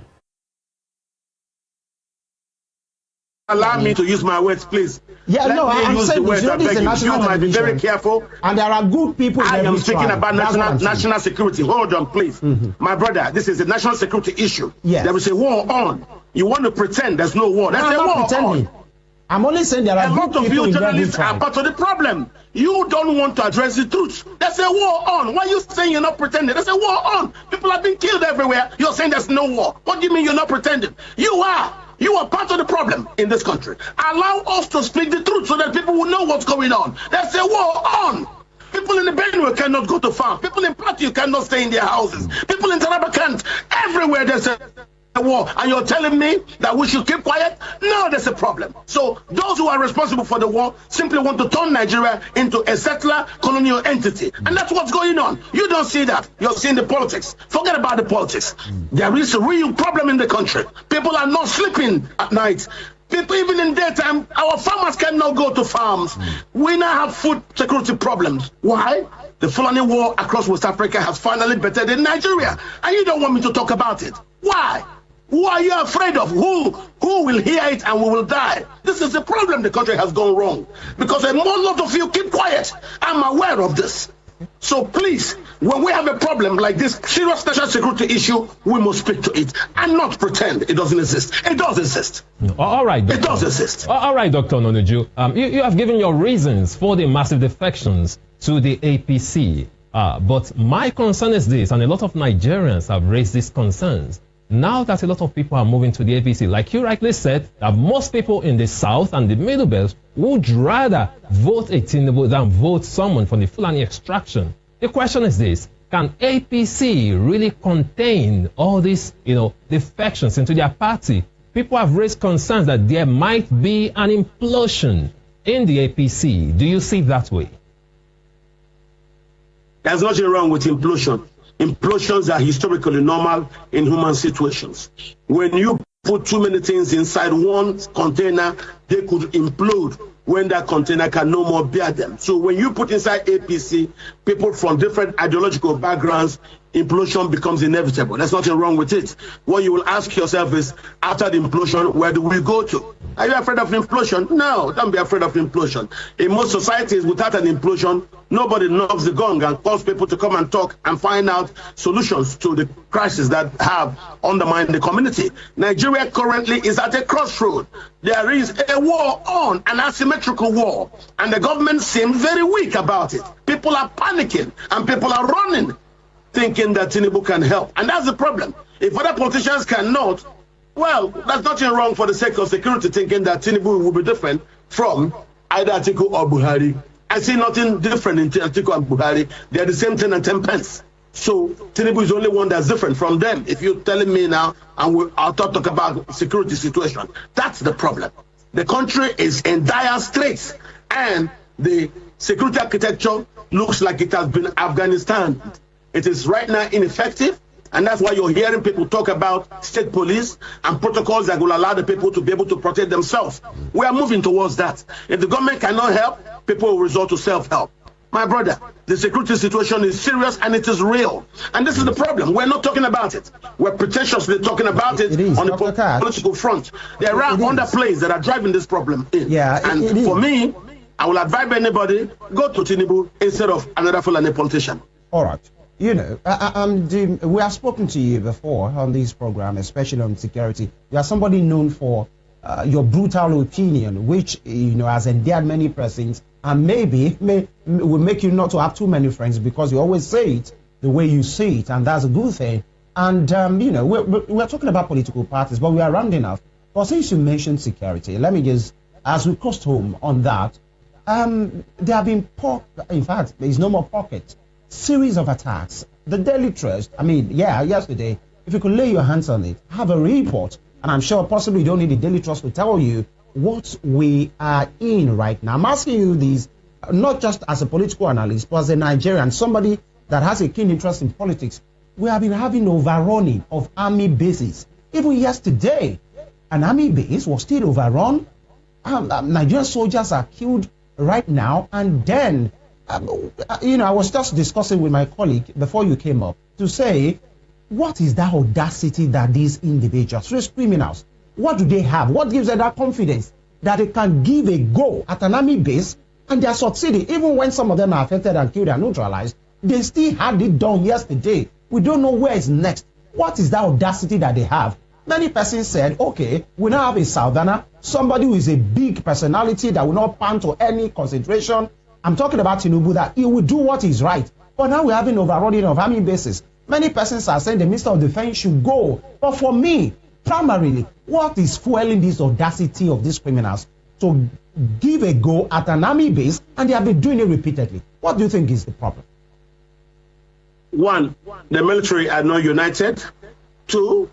Allow me to use my words, please.
Yeah,
Let
no,
me
I'm
use
saying
the words.
this is a national
You might be very
television,
careful.
and there are good people in
I am
every
speaking
tribe.
about national security. Hold on, please. My brother, this is a national security issue.
Yes.
There is a war on. You want to pretend there's no war. There's
I'm
a
not
war
pretending.
on.
I'm only saying there are
A lot
good
of
people
you
in every
journalists are
tribe.
part of the problem. You don't want to address the truth. There's a war on. Why are you saying you're not pretending? There's a war on. People have been killed everywhere. You're saying there's no war. What do you mean you're not pretending? You are. You are part of the problem in this country. Allow us to speak the truth so that people will know what's going on. There's a war on. People in the Benue cannot go to farm. People in Plateau cannot stay in their houses. People in Taraba can't. Everywhere there's a war. And you're telling me that we should keep quiet? No, there's a problem. So those who are responsible for the war simply want to turn Nigeria into a settler colonial entity. And that's what's going on. You don't see that. You're seeing the politics. Forget about the politics. There is a real problem in the country. People are not sleeping at night. People, even in daytime, our farmers cannot go to farms. We now have food security problems. Why? The Fulani war across West Africa has finally bettered in Nigeria. And you don't want me to talk about it. Why? Who are you afraid of? Who will hear it and we will die? This is the problem. The country has gone wrong. Because a lot of you keep quiet. I'm aware of this. So please, when we have a problem like this serious national security issue, we must speak to it and not pretend it doesn't exist. It does exist.
All right, Doctor.
It does exist.
All right, Dr. Ononuju. You have given your reasons for the massive defections to the APC. But my concern is this, and a lot of Nigerians have raised these concerns. Now that a lot of people are moving to the APC, like you rightly said, that most people in the South and the Middle Belt would rather vote a Tinubu than vote someone from the Fulani extraction. The question is this: can APC really contain all these, defections into their party? People have raised concerns that there might be an implosion in the APC. Do you see it that way?
There's nothing wrong with implosion. Implosions are historically normal in human situations. When you put too many things inside one container, they could implode when that container can no more bear them. So when you put inside APC people from different ideological backgrounds, implosion becomes inevitable. There's nothing wrong with it. What you will ask yourself is, after the implosion, where do we go to? Are you afraid of implosion? No, don't be afraid of implosion. In most societies, without an implosion, nobody knocks the gong and calls people to come and talk and find out solutions to the crisis that have undermined the community. Nigeria currently is at a crossroad. There is a war on, an asymmetrical war, and the government seems very weak about it. People are panicking and people are running, thinking that Tinubu can help. And that's the problem. If other politicians cannot, well, there's nothing wrong for the sake of security thinking that Tinubu will be different from either Atiku or Buhari. I see nothing different in Atiku and Buhari. They are the same 10 and 10 pence. So Tinubu is the only one that's different from them. If you're telling me now, and I'll talk about security situation, that's the problem. The country is in dire straits, and the security architecture looks like it has been Afghanistan. It is right now ineffective, And that's why you're hearing people talk about state police and protocols that will allow the people to be able to protect themselves. We are moving towards that. If the government cannot help, people will resort to self-help. My brother, the security situation is serious and it is real. And this is the problem. We're not talking about it. We're pretentiously talking about it on the political front. There are underplays that are driving this problem in.
Yeah,
and for me, I will advise anybody, go to Tinubu instead of another Fulani politician.
All right. You know, we have spoken to you before on this program, especially on security. You are somebody known for your brutal opinion, which, you know, has endeared many persons, and maybe will make you not to have too many friends, because you always say it the way you say it, and that's a good thing. And, you know, we're talking about political parties, but we are rounding up. But since you mentioned security, let me just, as we crossed home on that, there have been, in fact, there is no more pockets. Series of attacks. The Daily Trust, I mean, yeah, yesterday, if you could lay your hands on it, have a report, and I'm sure possibly you don't need the Daily Trust to tell you what we are in right now. I'm asking you this, not just as a political analyst, but as a Nigerian, somebody that has a keen interest in politics. We have been having overrunning of army bases. Even yesterday, an army base was still overrun. Nigerian soldiers are killed right now, and then you know, I was just discussing with my colleague before you came up to say, what is that audacity that these individuals, these criminals, what do they have? What gives them that confidence that they can give a go at an army base and they are succeeding? Even when some of them are affected and killed and neutralized, they still had it done yesterday. We don't know where it's next. What is that audacity that they have? Many persons said, okay, we now have a southerner, somebody who is a big personality that will not pan to any concentration. I'm talking about Tinubu, that he will do what is right. But now we're having overrunning of army bases. Many persons are saying the Minister of Defense should go. But for me, primarily, what is fueling this audacity of these criminals to give a go at an army base, and they have been doing it repeatedly? What do you think is the problem?
One, the military are not united. Two,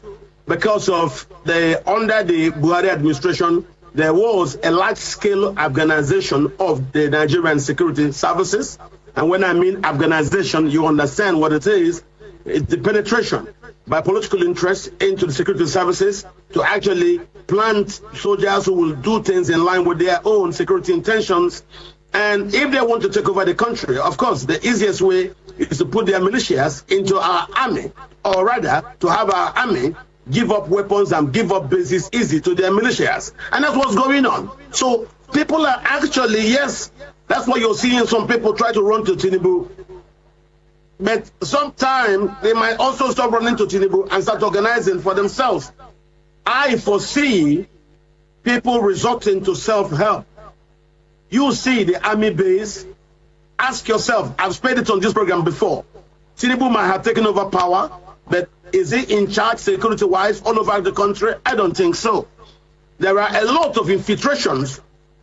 because of under the Buhari administration, there was a large-scale Afghanization of the Nigerian security services. And when I mean Afghanization, you understand what it is. It's the penetration by political interests into the security services to actually plant soldiers who will do things in line with their own security intentions. And if they want to take over the country, of course, the easiest way is to put their militias into our army, or rather to have our army give up weapons and give up bases easy to their militias. And that's what's going on. So people are actually, yes, that's why you're seeing some people try to run to Tinubu. But sometimes they might also stop running to Tinubu and start organizing for themselves. I foresee people resorting to self-help. You see the army base, ask yourself, I've said it on this program before, Tinubu might have taken over power, but is he in charge security-wise all over the country? I don't think so. There are a lot of infiltrations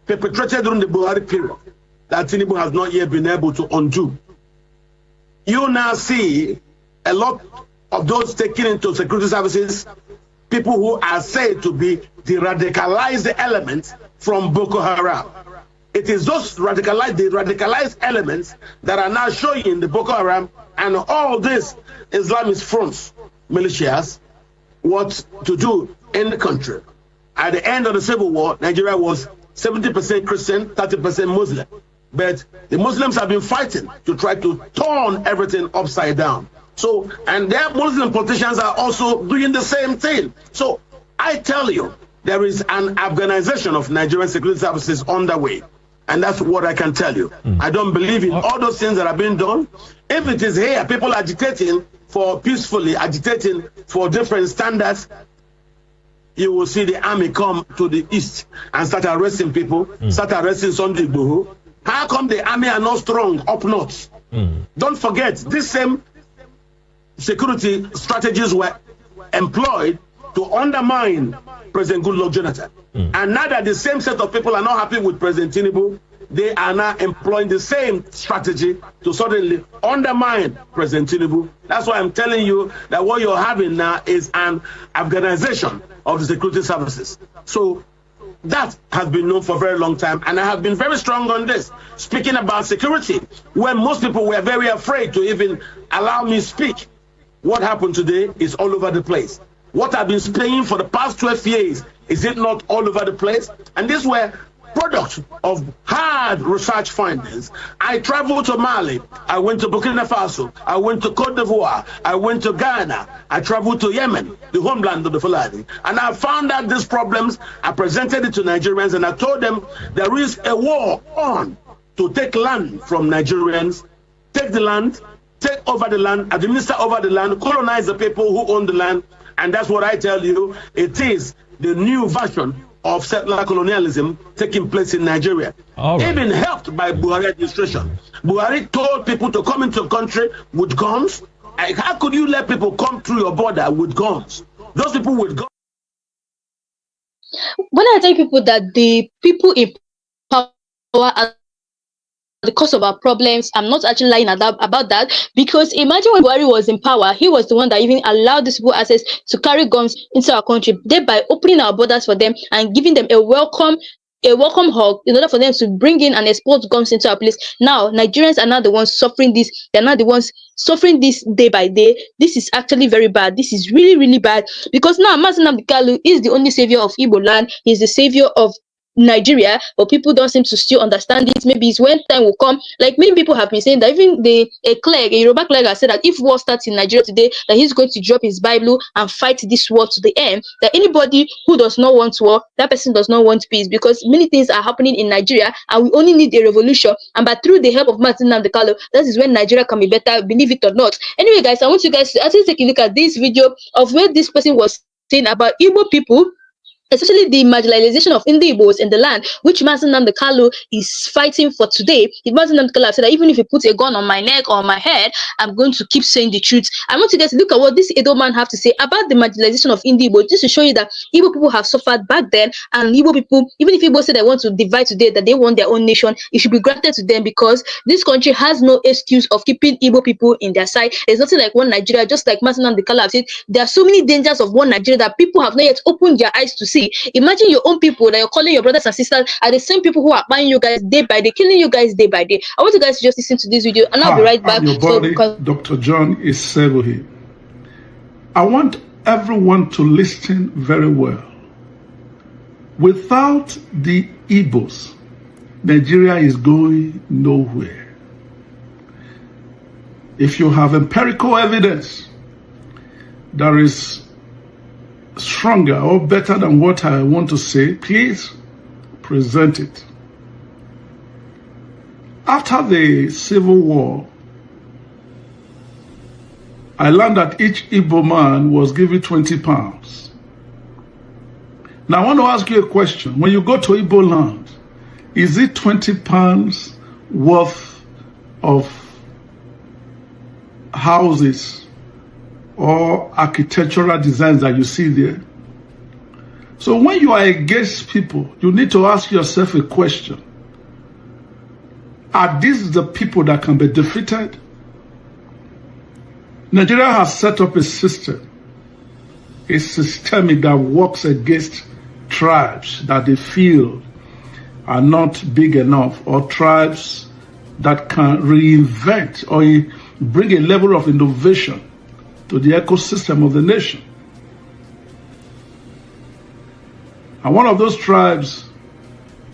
perpetrated during the Buhari period that Tinubu has not yet been able to undo. You now see a lot of those taken into security services, people who are said to be the radicalized elements from Boko Haram. It is those radicalized elements that are now showing the Boko Haram and all these Islamist fronts, militias, what to do in the country. At the end of the Civil War, Nigeria was 70% Christian, 30% Muslim. But the Muslims have been fighting to try to turn everything upside down. So, and their Muslim politicians are also doing the same thing. So, I tell you, there is an Afghanization of Nigerian security services underway. And that's what I can tell you. I don't believe in all those things that are being done. If it is here, people agitating for peacefully, agitating for different standards, you will see the army come to the east and start arresting people, start arresting Sunday Igboho. How come the army are not strong up north? Don't forget, these same security strategies were employed to undermine President Goodluck Jonathan. And now that the same set of people are not happy with President Tinubu, they are now employing the same strategy to suddenly undermine President Tinubu. That's why I'm telling you that what you're having now is an Afghanization of the security services. So that has been known for a very long time, and I have been very strong on this. Speaking about security, when most people were very afraid to even allow me speak, What happened today is all over the place. What I've been saying for the past 12 years, is it not all over the place? And these were products of hard research findings. I traveled to Mali, I went to Burkina Faso, I went to Cote d'Ivoire, I went to Ghana, I traveled to Yemen, the homeland of the Fulani, and I found out these problems. I presented it to Nigerians and I told them there is a war on to take land from Nigerians, take the land, take over the land, administer over the land, colonize the people who own the land. And that's what I tell you, it is the new version of settler colonialism taking place in Nigeria. Even helped by Buhari administration. Buhari told people to come into the country with guns. How could you let people come through your border with guns? Those people with guns.
When I tell people that the people in power are the cause of our problems, I'm not actually lying about that, because imagine when Buhari was in power, he was the one that even allowed these people access to carry guns into our country, thereby opening our borders for them and giving them a welcome hug in order for them to bring in and export guns into our place. Now Nigerians are now the ones suffering this. They're now the ones suffering this day by day. This is actually very bad. This is really, really bad, because now Mazi Nnamdi Kanu is the only savior of Igbo land. He's the savior of Nigeria, but people don't seem to still understand it. Maybe it's when time will come. Like many people have been saying that even a Yoruba clerk has said that if war starts in Nigeria today, that he's going to drop his Bible and fight this war to the end. That anybody who does not want war, that person does not want peace, because many things are happening in Nigeria and we only need a revolution. And but through the help of Mazi Nnamdi Kanu, that is when Nigeria can be better, believe it or not. Anyway, guys, I want you guys to actually take a look at this video of where this person was saying about Igbo people, especially the marginalization of Igbos in the land, which Mazi Nnamdi Kanu is fighting for today. Mazi Nnamdi Kanu said that even if you put a gun on my neck or on my head, I'm going to keep saying the truth. I want you guys to look at what this Edo man have to say about the marginalization of Igbos, just to show you that Igbo people have suffered back then, and Igbo people, even if Igbo say they want to divide today, that they want their own nation, it should be granted to them, because this country has no excuse of keeping Igbo people in their side. There's nothing like one Nigeria, just like Mazi Nnamdi Kanu have said. There are so many dangers of one Nigeria that people have not yet opened their eyes to see. Imagine your own people that you're calling your brothers and sisters are the same people who are buying you guys day by day, killing you guys day by day. I want you guys to just listen to this video, and I'll be right back.
Your body, Dr. John Isebuhi. I want everyone to listen very well. Without the Igbos, Nigeria is going nowhere. If you have empirical evidence that is stronger or better than what I want to say, please present it. After the Civil War, I learned that each Igbo man was given 20 pounds. Now I want to ask you a question. When you go to Igbo land, is it 20 pounds worth of houses or architectural designs that you see there? So when you are against people, you need to ask yourself a question. Are these the people that can be defeated? Nigeria has set up a system, a systemic that works against tribes that they feel are not big enough, or tribes that can reinvent or bring a level of innovation to the ecosystem of the nation. And one of those tribes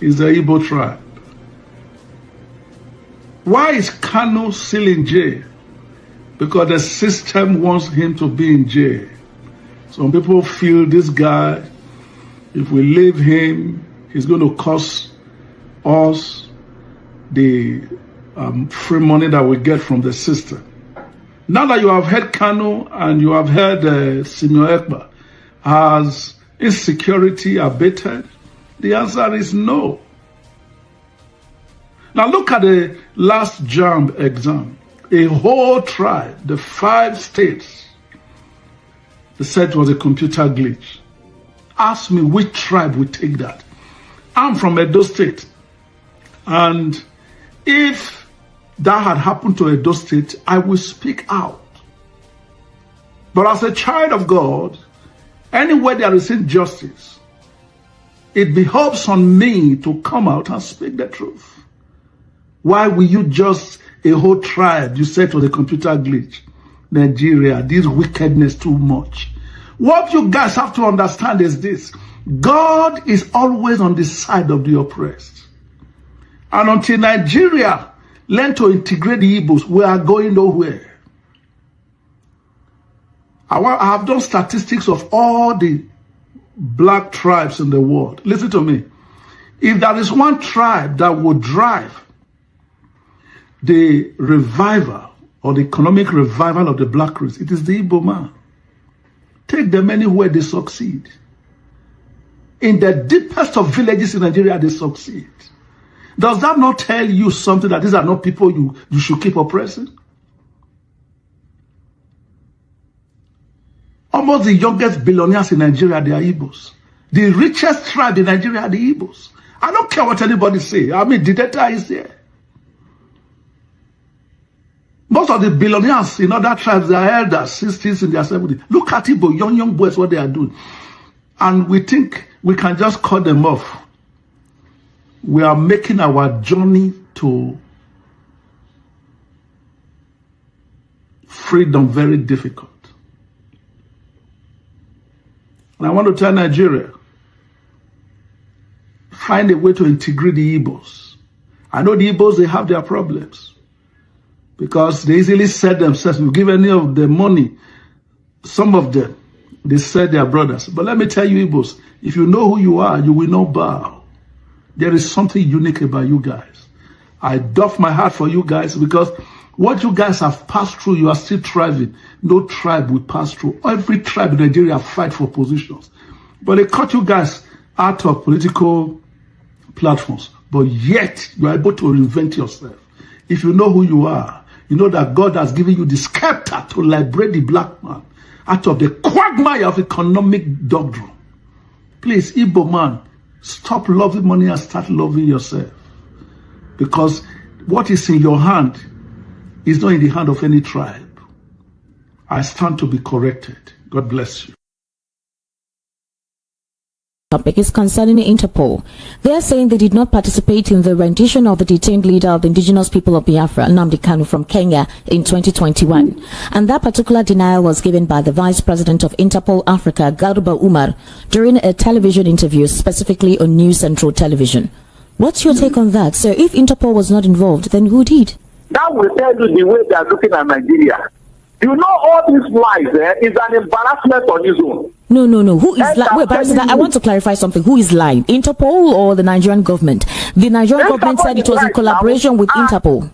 is the Igbo tribe. Why is Kanu still in jail? Because the system wants him to be in jail. Some people feel this guy, if we leave him, he's going to cost us the free money that we get from the system. Now that you have heard Kanu and you have heard Simeon Ekpa, has insecurity abated? The answer is no. Now look at the last JAMB exam. A whole tribe, the 5 states, they said it was a computer glitch. Ask me which tribe would take that. I'm from Edo State. And if that had happened to Edo State, I will speak out. But as a child of God, anywhere there is injustice, it behoves on me to come out and speak the truth. Why will you just a whole tribe you said was a computer glitch? Nigeria, this wickedness too much. What you guys have to understand is this. God is always on the side of the oppressed. And until Nigeria learn to integrate the Igbos, we are going nowhere. I have done statistics of all the black tribes in the world. Listen to me. If there is one tribe that would drive the revival or the economic revival of the black race, it is the Igbo man. Take them anywhere, they succeed. In the deepest of villages in Nigeria, they succeed. Does that not tell you something, that these are not people you should keep oppressing? Almost the youngest billionaires in Nigeria, they are Igbos. The richest tribe in Nigeria are the Igbos. I don't care what anybody say. I mean, the data is there. Most of the billionaires in other tribes, they are elders, 60s in their 70s. Look at Igbo, young boys, what they are doing. And we think we can just cut them off. We are making our journey to freedom very difficult. And I want to tell Nigeria, find a way to integrate the Igbos. I know the Igbos, they have their problems because they easily said themselves, you give any of the money, some of them, they said their brothers. But let me tell you, Igbos, if you know who you are, you will not bow. There is something unique about you guys. I doff my heart for you guys because what you guys have passed through, you are still thriving. No tribe will pass through. Every tribe in Nigeria fight for positions. But they cut you guys out of political platforms. But yet, you are able to reinvent yourself. If you know who you are, you know that God has given you the scepter to liberate the black man out of the quagmire of economic doctrine. Please, Igbo man, stop loving money and start loving yourself. Because what is in your hand is not in the hand of any tribe. I stand to be corrected. God bless you.
Topic is concerning Interpol. They are saying they did not participate in the rendition of the detained leader of the indigenous people of Biafra, Nnamdi Kanu, from Kenya in 2021. And that particular denial was given by the Vice President of Interpol Africa, Garba Umar, during a television interview, specifically on News Central Television. What's your take on that? So if Interpol was not involved, then who did?
That will tell you the way they are looking at Nigeria. You know, all these lies is an embarrassment on his own.
No. Who is lying? Wait, Barrister, I want to clarify something. Who is lying? Interpol or the Nigerian government? The Nigerian government said it was in collaboration with Interpol.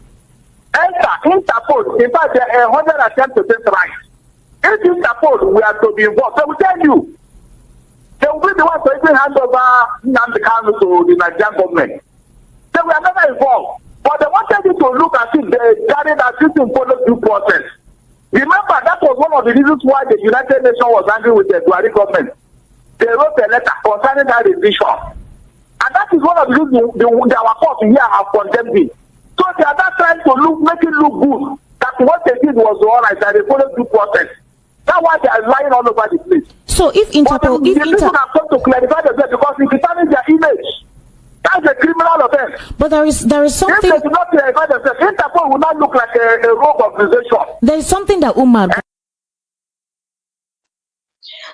Interpol, in fact, 110% right. If Interpol were to be involved, they will tell you. They will be the ones to even hand over Nnamdi Kanu to the Nigerian government. They were never involved. But they wanted you to look at it, they carried that system follow due process. Remember, that was one of the reasons why the United Nations was angry with the Buhari government. They wrote a letter concerning that revision. And that is one of the reasons our court here have condemned it. So they are not trying to make it look good. That what they did was all right, that they followed due process. That's why they are lying all over the place.
So if Interpol...
The people have come to clarify themselves because it determines their image. That's a criminal offense.
But there is something...
If they do not clarify themselves, Interpol will not look like a rogue organization.
There is something that Umar...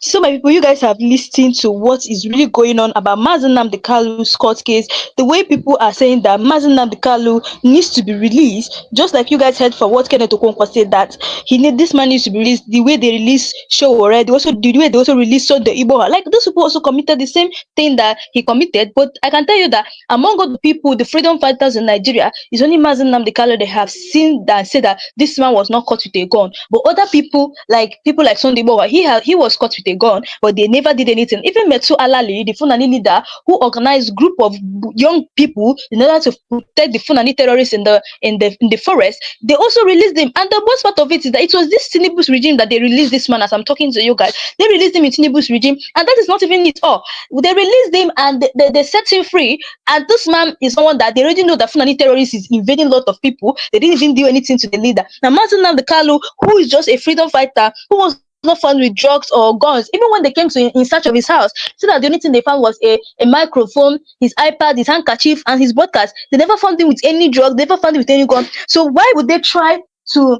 So my people, you guys have listened to what is really going on about Mazi Nnamdi Kanu's court case. The way people are saying that Mazi Nnamdi Kanu needs to be released, just like you guys heard from what Kenneth Okonkwo said that this man needs to be released. The way they released Showore, the way they also released Sunday Igboha, like those people also committed the same thing that he committed. But I can tell you that among all the people, the freedom fighters in Nigeria, it's only Mazi Nnamdi Kanu they have seen that said that this man was not caught with a gun. But other people like Sunday Igboha, he was caught with a gun, but they never did anything. Even Metsu Alali, the Fulani leader who organized group of young people in order to protect the Fulani terrorists in the forest, they also released him. And the worst part of it is that it was this Tinubu's regime that they released this man. As I'm talking to you guys, they released him in Tinubu's regime, and that is not even it all. They released him and they set him free. And this man is someone that they already know that Fulani terrorists is invading a lot of people. They didn't even do anything to the leader. Now Mazi Nnamdi Kanu, who is just a freedom fighter, who was not found with drugs or guns. Even when they came to in search of his house, so that the only thing they found was a microphone, his iPad, his handkerchief, and his broadcast. They never found him with any drugs, they never found him with any gun. So why would they try to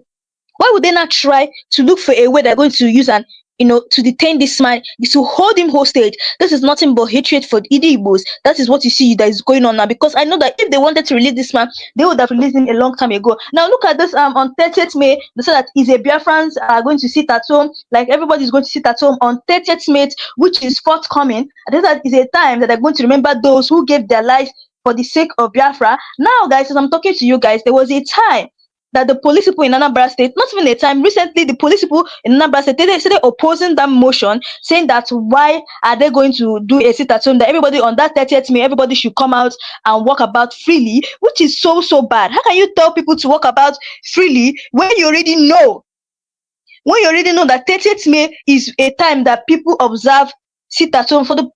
Why would they not try to look for a way they're going to use and to detain this man, to hold him hostage? This is nothing but hatred for Igbos. That is what you see that is going on now. Because I know that if they wanted to release this man, they would have released him a long time ago. Now look at this. On 30th May, they said that is a Biafrans are going to sit at home. Like everybody's going to sit at home on 30th May, which is forthcoming. And that is a time that they're going to remember those who gave their lives for the sake of Biafra. Now, guys, as I'm talking to you guys, there was a time that the police people in Anambra State, not even a time, recently the police people in Anambra State, they started opposing that motion, saying that why are they going to do a sit at home, that everybody on that 30th May, everybody should come out and walk about freely, which is so bad. How can you tell people to walk about freely when you already know that 30th May is a time that people observe sit at home for the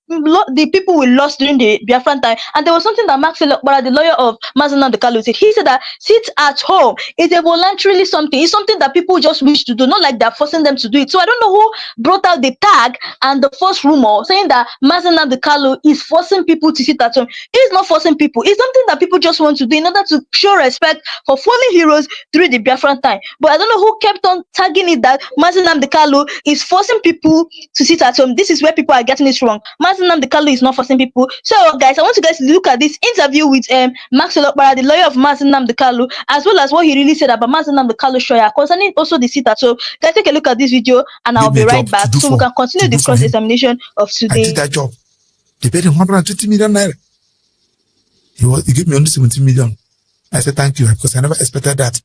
people we lost during the Biafran time? And there was something that Max Nnamdi, the lawyer of Mazi Nnamdi Kanu, said. He said that sit at home is a voluntarily something. It's something that people just wish to do, not like they're forcing them to do it. So I don't know who brought out the tag and the first rumor saying that Mazi Nnamdi Kanu is forcing people to sit at home. He's not forcing people. It's something that people just want to do in order to show respect for fallen heroes during the Biafran time. But I don't know who kept on tagging it that Mazi Nnamdi Kanu is forcing people to sit at home. This is where people are getting it wrong. Mazi Nnamdi Kanu is not forcing people. So guys, I want you guys to look at this interview with Max Nnamdi, the lawyer of Mazi Nnamdi Kanu, as well as what he really said about Mazi Nnamdi Kanu Shoya concerning also the sit at home. Guys, take a look at this video and I'll be right back so we can continue the cross-examination of today.
I did that job. They paid him 120 million naira. He gave me only 17 million. I said thank you because I never expected that.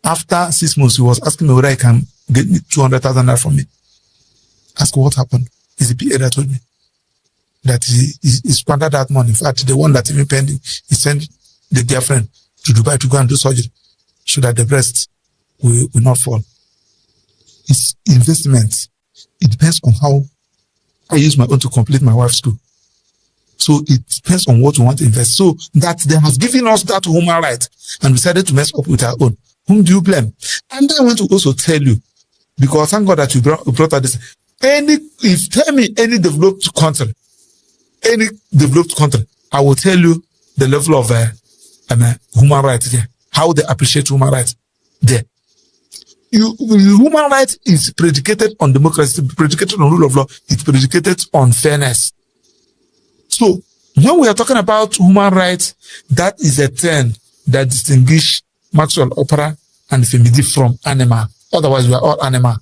After 6 months, he was asking me whether I can get me 200,000 naira from me. Ask what happened. It's the PA that told me that he squandered that money. In fact, the one that even pending, he sent the girlfriend to Dubai to go and do surgery so that the breast will not fall. It's investment. It depends on how I use my own to complete my wife's school. So it depends on what we want to invest. So that they has given us that human right and decided to mess up with our own. Whom do you blame? And I want to also tell you, because thank God that you brought out this. Tell me any developed country, I will tell you the level of human rights there, how they appreciate human rights there. Human rights is predicated on democracy, predicated on rule of law, it's predicated on fairness. So when we are talking about human rights, that is a term that distinguishes Maxwell Opera and Femidi from animal. Otherwise, we are all animal.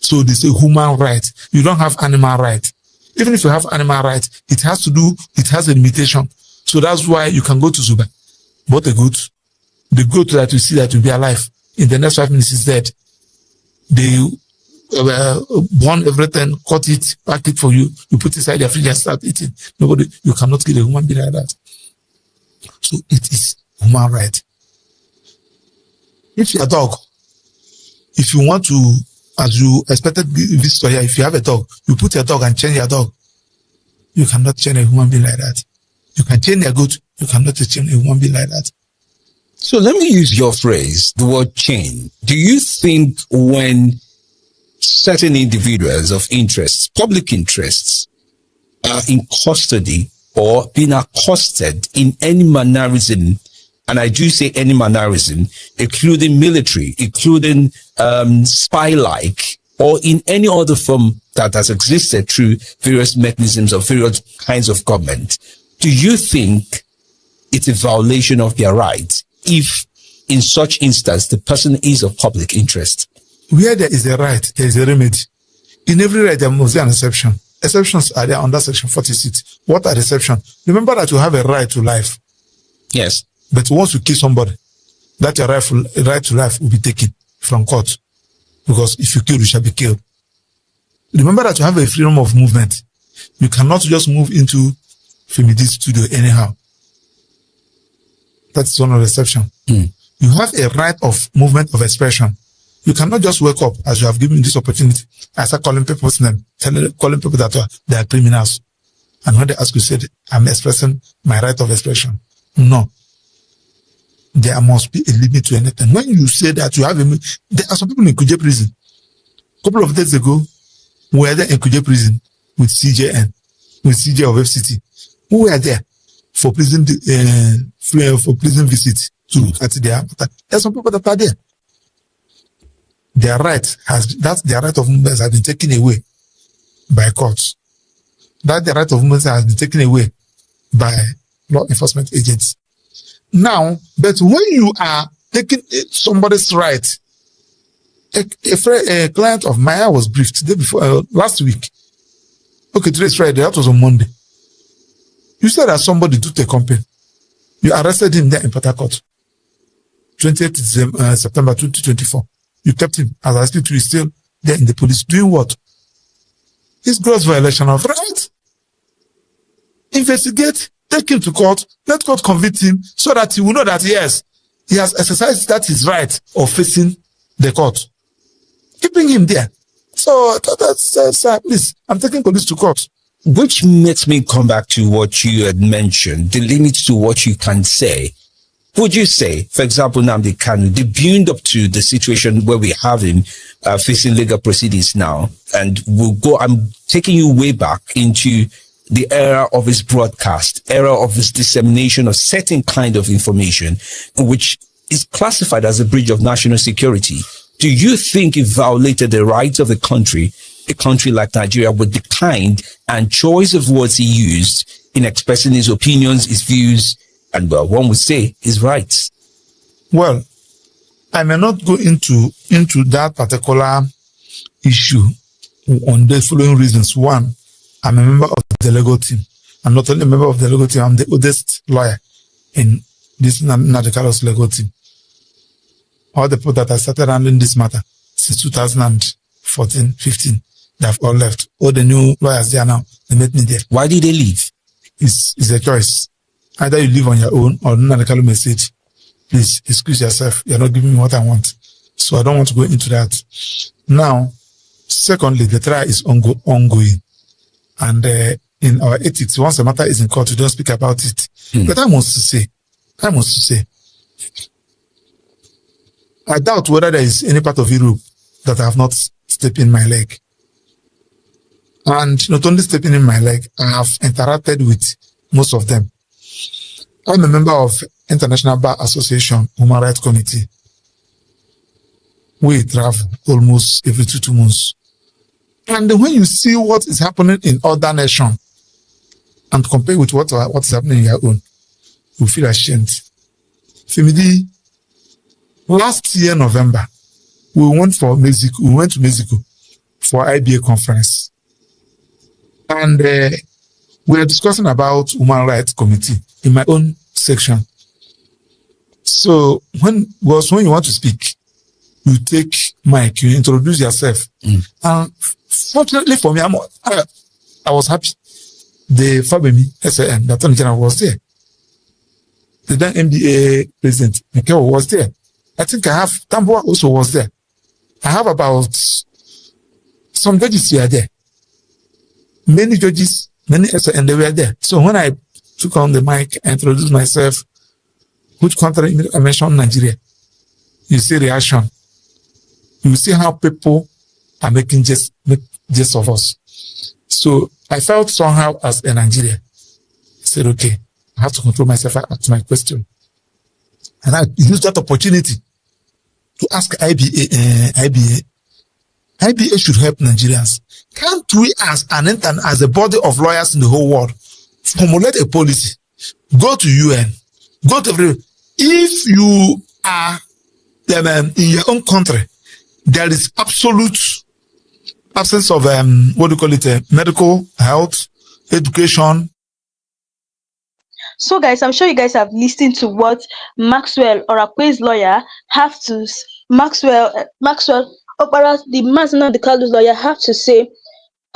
So they say human rights. You don't have animal rights. Even if you have animal rights, it has a limitation. So that's why you can go to Zuba. But the goat that you see that will be alive, in the next 5 minutes is dead. They burn everything, cut it, pack it for you, you put it inside your fridge and start eating. You cannot kill a human being like that. So it is human right. If you're a dog, if you want to, as you expected visitor here, if you have a dog, you put your dog and chain your dog. You cannot chain a human being like that. You can chain a goat, you cannot chain a human being like that.
So let me use your phrase, the word chain. Do you think when certain individuals of interests, public interests, are in custody or being accosted in any mannerism, and I do say any mannerism, including military, including spy-like, or in any other form that has existed through various mechanisms of various kinds of government, do you think it's a violation of their rights if, in such instance, the person is of public interest?
Where there is a right, there is a remedy. In every right, there must be an exception. Exceptions are there under Section 46. What are exceptions? Remember that you have a right to life.
Yes.
But once you kill somebody, that your right to life will be taken from court. Because if you kill, you shall be killed. Remember that you have a freedom of movement. You cannot just move into Femidi's studio anyhow. That's one of the exceptions. You have a right of movement of expression. You cannot just wake up as you have given this opportunity and start calling people's name, calling people that they are criminals. And when they ask you, say, I'm expressing my right of expression. No. There must be a limit to anything. When you say that you have there are some people in Kuje prison. A couple of days ago, we were there in Kuje prison with CJN, with CJ of FCT. We were there for prison, visit to look at their. There are some people that are there. their right of movement has been taken away by courts. That the right of movement has been taken away by law enforcement agents. Now, but when you are taking somebody's right, a client of mine was briefed the day before last week. Okay, today's Friday. That was on Monday. You said that somebody took a complaint. You arrested him there in Port Harcourt, 28th September 2024. You kept him, as I speak to you, still there in the police. Doing what? It's gross violation of right. Investigate, take him to court, let court convict him so that he will know that, yes, he has exercised that his right of facing the court. Keeping him there. So that's please, I'm taking police to court.
Which makes me come back to what you had mentioned, the limits to what you can say. Would you say, for example, Nnamdi Kanu, the build up to the situation where we have him facing legal proceedings now, and I'm taking you way back into the era of his broadcast, era of his dissemination of certain kind of information, which is classified as a breach of national security. Do you think it violated the rights of the country, a country like Nigeria, with the kind and choice of words he used in expressing his opinions, his views, and, well, one would say his rights?
Well, I may not go into that particular issue on the following reasons. One, I'm a member of the legal team. I'm not only a member of the legal team, I'm the oldest lawyer in this Nnamdi Kanu's legal team. All the people that have started handling this matter since 2014, 15, they have all left. All the new lawyers there now, they met me there.
Why did they leave?
It's a choice. Either you live on your own or Nnamdi Kanu message, please excuse yourself. You're not giving me what I want. So I don't want to go into that. Now, secondly, the trial is ongoing. And in our ethics, once the matter is in court, we don't speak about it. But I must say, I doubt whether there is any part of Europe that I have not stepped in my leg. And not only stepping in my leg, I have interacted with most of them. I'm a member of International Bar Association Human Rights Committee. We travel almost every 2 months. And when you see what is happening in other nations and compare with what is happening in your own, you feel ashamed. Femidi, last year, November, we went to Mexico for IBA conference. And we are discussing about Human Rights Committee in my own section. So when you want to speak, you take mic, you introduce yourself. And fortunately for me, I was happy. The Fabemi SAN, the Attorney General, was there. The then MBA President Mikel was there. I think I have Tambua also was there. I have about some judges here there. Many judges, many SAN, they were there. So when I took on the mic and introduced myself, which country I mentioned Nigeria, you see reaction. You see how people are making jest of us. So I felt somehow as a Nigerian. I said, okay, I have to control myself to my question. And I used that opportunity to ask IBA should help Nigerians. Can't we as a body of lawyers in the whole world formulate a policy, go to UN, go to everywhere. If you are in your own country, there is absolute absence of medical, health, education.
So guys, I'm sure you guys have listened to what Maxwell Orakwe's lawyer have to Maxwell Opara, the Mazi Nnamdi Kanu's lawyer, have to say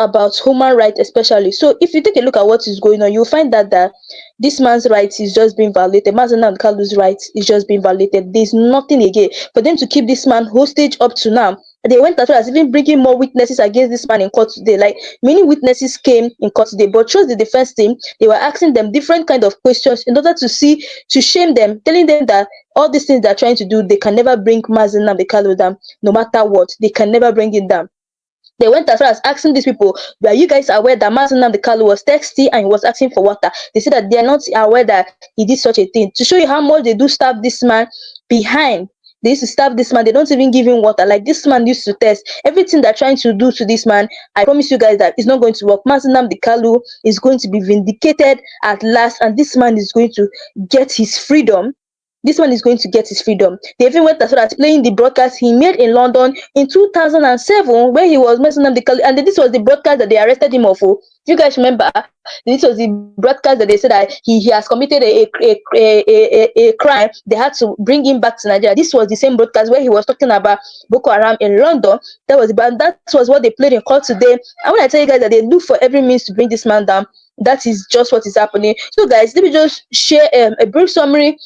about human rights especially. So if you take a look at what is going on, you'll find that this man's rights is just being violated. Mazi Nnamdi Kanu's rights is just being violated. There's nothing again for them to keep this man hostage up to now. They went as far as even bringing more witnesses against this man in court today. Like, many witnesses came in court today, but chose the defense team. They were asking them different kind of questions in order to shame them, telling them that all these things they're trying to do, they can never bring Mazi Nnamdi Kanu down, no matter what. They can never bring it down. They went as far as asking these people, are you guys aware that Mazi Nnamdi Kanu was thirsty and he was asking for water? They said that they are not aware that he did such a thing. To show you how much they do stab this man behind They used to stab this man. They don't even give him water. Like, this man used to test everything they're trying to do to this man. I promise you guys that it's not going to work. Mazi Nnamdi Kanu is going to be vindicated at last, and this man is going to get his freedom. This man is going to get his freedom. They even went as far as playing the broadcast he made in London in 2007, where he was Mazi Nnamdi Kanu, and this was the broadcast that they arrested him of. If you guys remember, this was the broadcast that they said that he has committed a crime. They had to bring him back to Nigeria. This was the same broadcast where he was talking about Boko Haram in London. That was what they played in court today. And when I tell you guys that they look for every means to bring this man down, that is just what is happening. So guys, let me just share a brief summary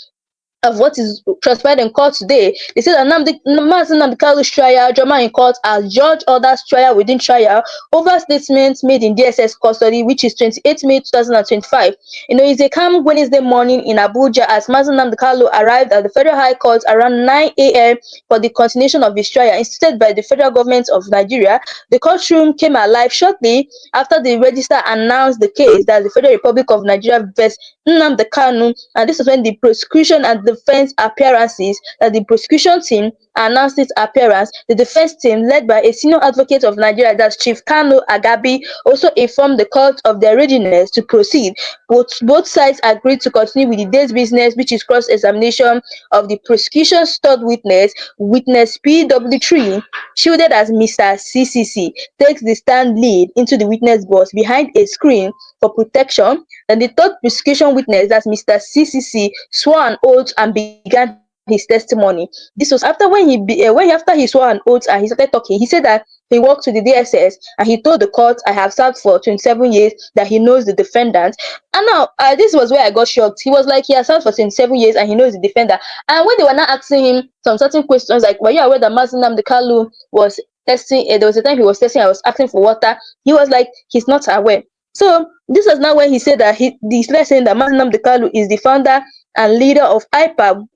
of what is transpired in court today. They said that Mazi Nnamdi Kanu's trial, drama in court as judge orders trial within trial over statements made in DSS custody, which is 28 May 2025. It's a calm Wednesday morning in Abuja as Mazi Nnamdi Kanu arrived at the Federal High Court around 9 a.m. for the continuation of his trial, instituted by the federal government of Nigeria. The courtroom came alive shortly after the register announced the case that the Federal Republic of Nigeria vs. Nnamdi Kanu, and this was when the prosecution and defense appearances, that the prosecution team announced its appearance. The defense team, led by a senior advocate of Nigeria, that's Chief Kanu Agabi, also informed the court of their readiness to proceed. Both sides agreed to continue with the day's business, which is cross-examination of the prosecution's stud witness PW3, shielded as Mr. CCC, takes the stand lead into the witness box behind a screen for protection. Then the third prosecution witness, that's Mr. CCC, swore an oath and began his testimony. This was after after he swore an oath and he started talking. He said that he worked to the DSS and he told the court, I have served for 27 years, that he knows the defendant. And now, this was where I got shocked. He was like, he has served for 27 years and he knows the defender. And when they were not asking him some certain questions, like, were you aware that Mazi Nnamdi Kanu was testing? There was a time he was testing, I was asking for water. He was like, he's not aware. So this was now when he said that this lesson that Mazi Nnamdi Kanu is the founder and leader of IPOB,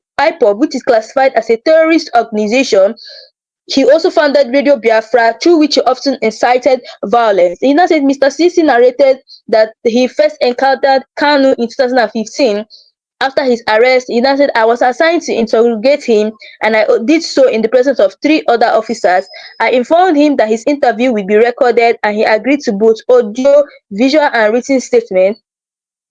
which is classified as a terrorist organization. He also founded Radio Biafra, through which he often incited violence. He now said Mr. CC narrated that he first encountered Kanu in 2015. After his arrest, he now said, I was assigned to interrogate him and I did so in the presence of 3 other officers. I informed him that his interview will be recorded and he agreed to both audio, visual and written statements.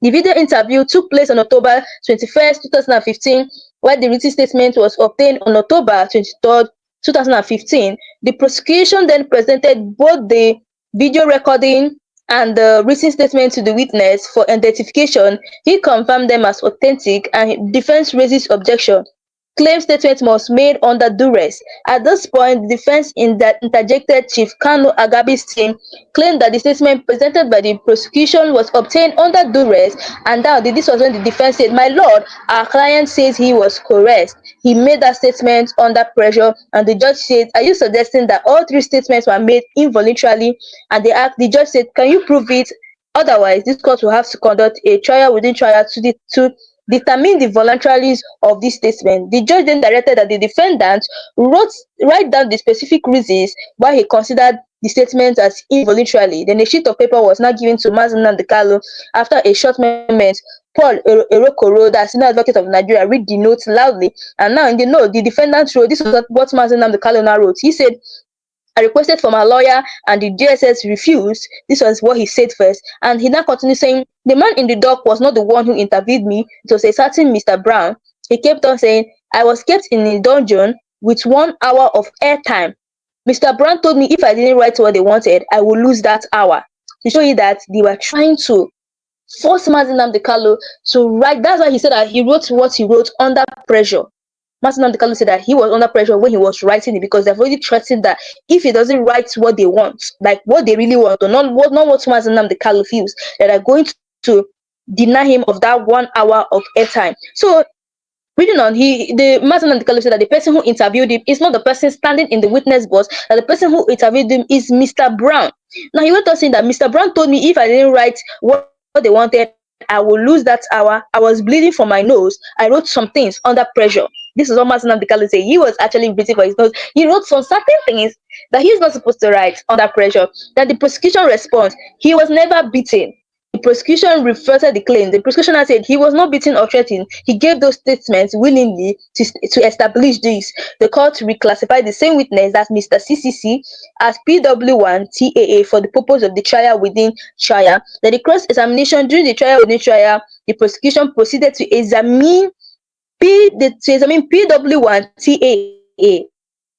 The video interview took place on October 21st, 2015, while the written statement was obtained on October 23rd, 2015. The prosecution then presented both the video recording and the written statement to the witness for identification. He confirmed them as authentic and defense raises objection. Claim statement was made under duress. At this point, the defense interjected Chief Kanu Agabi's team claimed that the statement presented by the prosecution was obtained under duress, and now this was when the defense said, my lord, our client says he was coerced. He made that statement under pressure, and the judge said, are you suggesting that all 3 statements were made involuntarily? And the judge said, can you prove it? Otherwise, this court will have to conduct a trial within trial to determine the voluntariness of this statement. The judge then directed that the defendant write down the specific reasons why he considered the statement as involuntary. Then a sheet of paper was now given to Mazi Nnamdi Kanu. After a short moment, Paul Erokoro, the senior advocate of Nigeria, read the notes loudly. And now in the note, the defendant wrote, this was what Mazi Nnamdi Kanu now wrote. He said, I requested for my lawyer and the DSS refused. This was what he said first. And he now continued saying, the man in the dock was not the one who interviewed me. It was a certain Mr. Brown. He kept on saying, I was kept in a dungeon with 1 hour of airtime. Mr. Brown told me if I didn't write what they wanted, I would lose that hour. To show you that they were trying to force Mazi Nnamdi Kanu to write. That's why he said that he wrote what he wrote under pressure. Mazi Nnamdi Kanu said that he was under pressure when he was writing it, because they've already threatened that if he doesn't write what they want, like what they really want, or not what Mazi Nnamdi Kanu feels, that are going to deny him of that 1 hour of airtime. So reading on, Mazi Nnamdi Kanu said that the person who interviewed him is not the person standing in the witness box, that the person who interviewed him is Mr. Brown. Now he went on saying that Mr. Brown told me if I didn't write what they wanted, I will lose that hour. I was bleeding from my nose. I wrote some things under pressure. This is what Mazi Nnamdi Kanu said. He was actually bleeding for his nose. He wrote some certain things that he's not supposed to write under pressure. That the prosecution response, he was never beaten. prosecution refuted the claim. The prosecutioner said he was not beaten or threatened. He gave those statements willingly to establish this. The court reclassified the same witness, that's Mr. CCC, as PW1 TAA for the purpose of the trial within trial. Then the cross-examination during the trial within trial, the prosecution proceeded to examine PW1 TAA.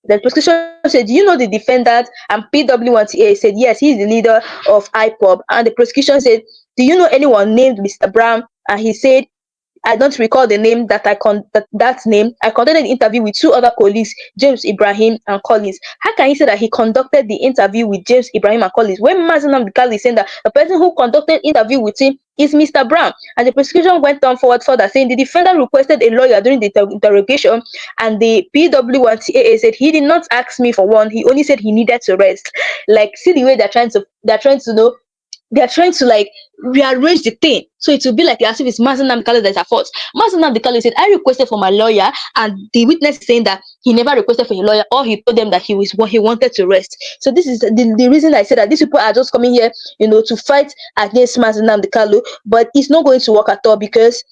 The prosecution said, do you know the defendant? And PW1TA said, yes, he is the leader of IPOB. And the prosecution said, do you know anyone named Mr. Brown? And he said, I don't recall the name that that name. I conducted an interview with two other colleagues, James Ibrahim and Collins. How can he say that he conducted the interview with James Ibrahim and Collins when Mazi Nnamdi Kanu is saying that the person who conducted interview with him is Mr. Brown? And the prosecution went on forward further, saying the defendant requested a lawyer during the interrogation, and the PW1TAA said he did not ask me for one. He only said he needed to rest. Like, see the way they're trying to know. They're trying to like rearrange the thing, so it will be like as if it's Mazi Nnamdi Kanu that is at fault. Mazi Nnamdi Kanu said, I requested for my lawyer, and the witness is saying that he never requested for a lawyer, or he told them that he wanted to rest. So this is the reason I said that these people are just coming here, to fight against Mazi Nnamdi Kanu, but it's not going to work at all, because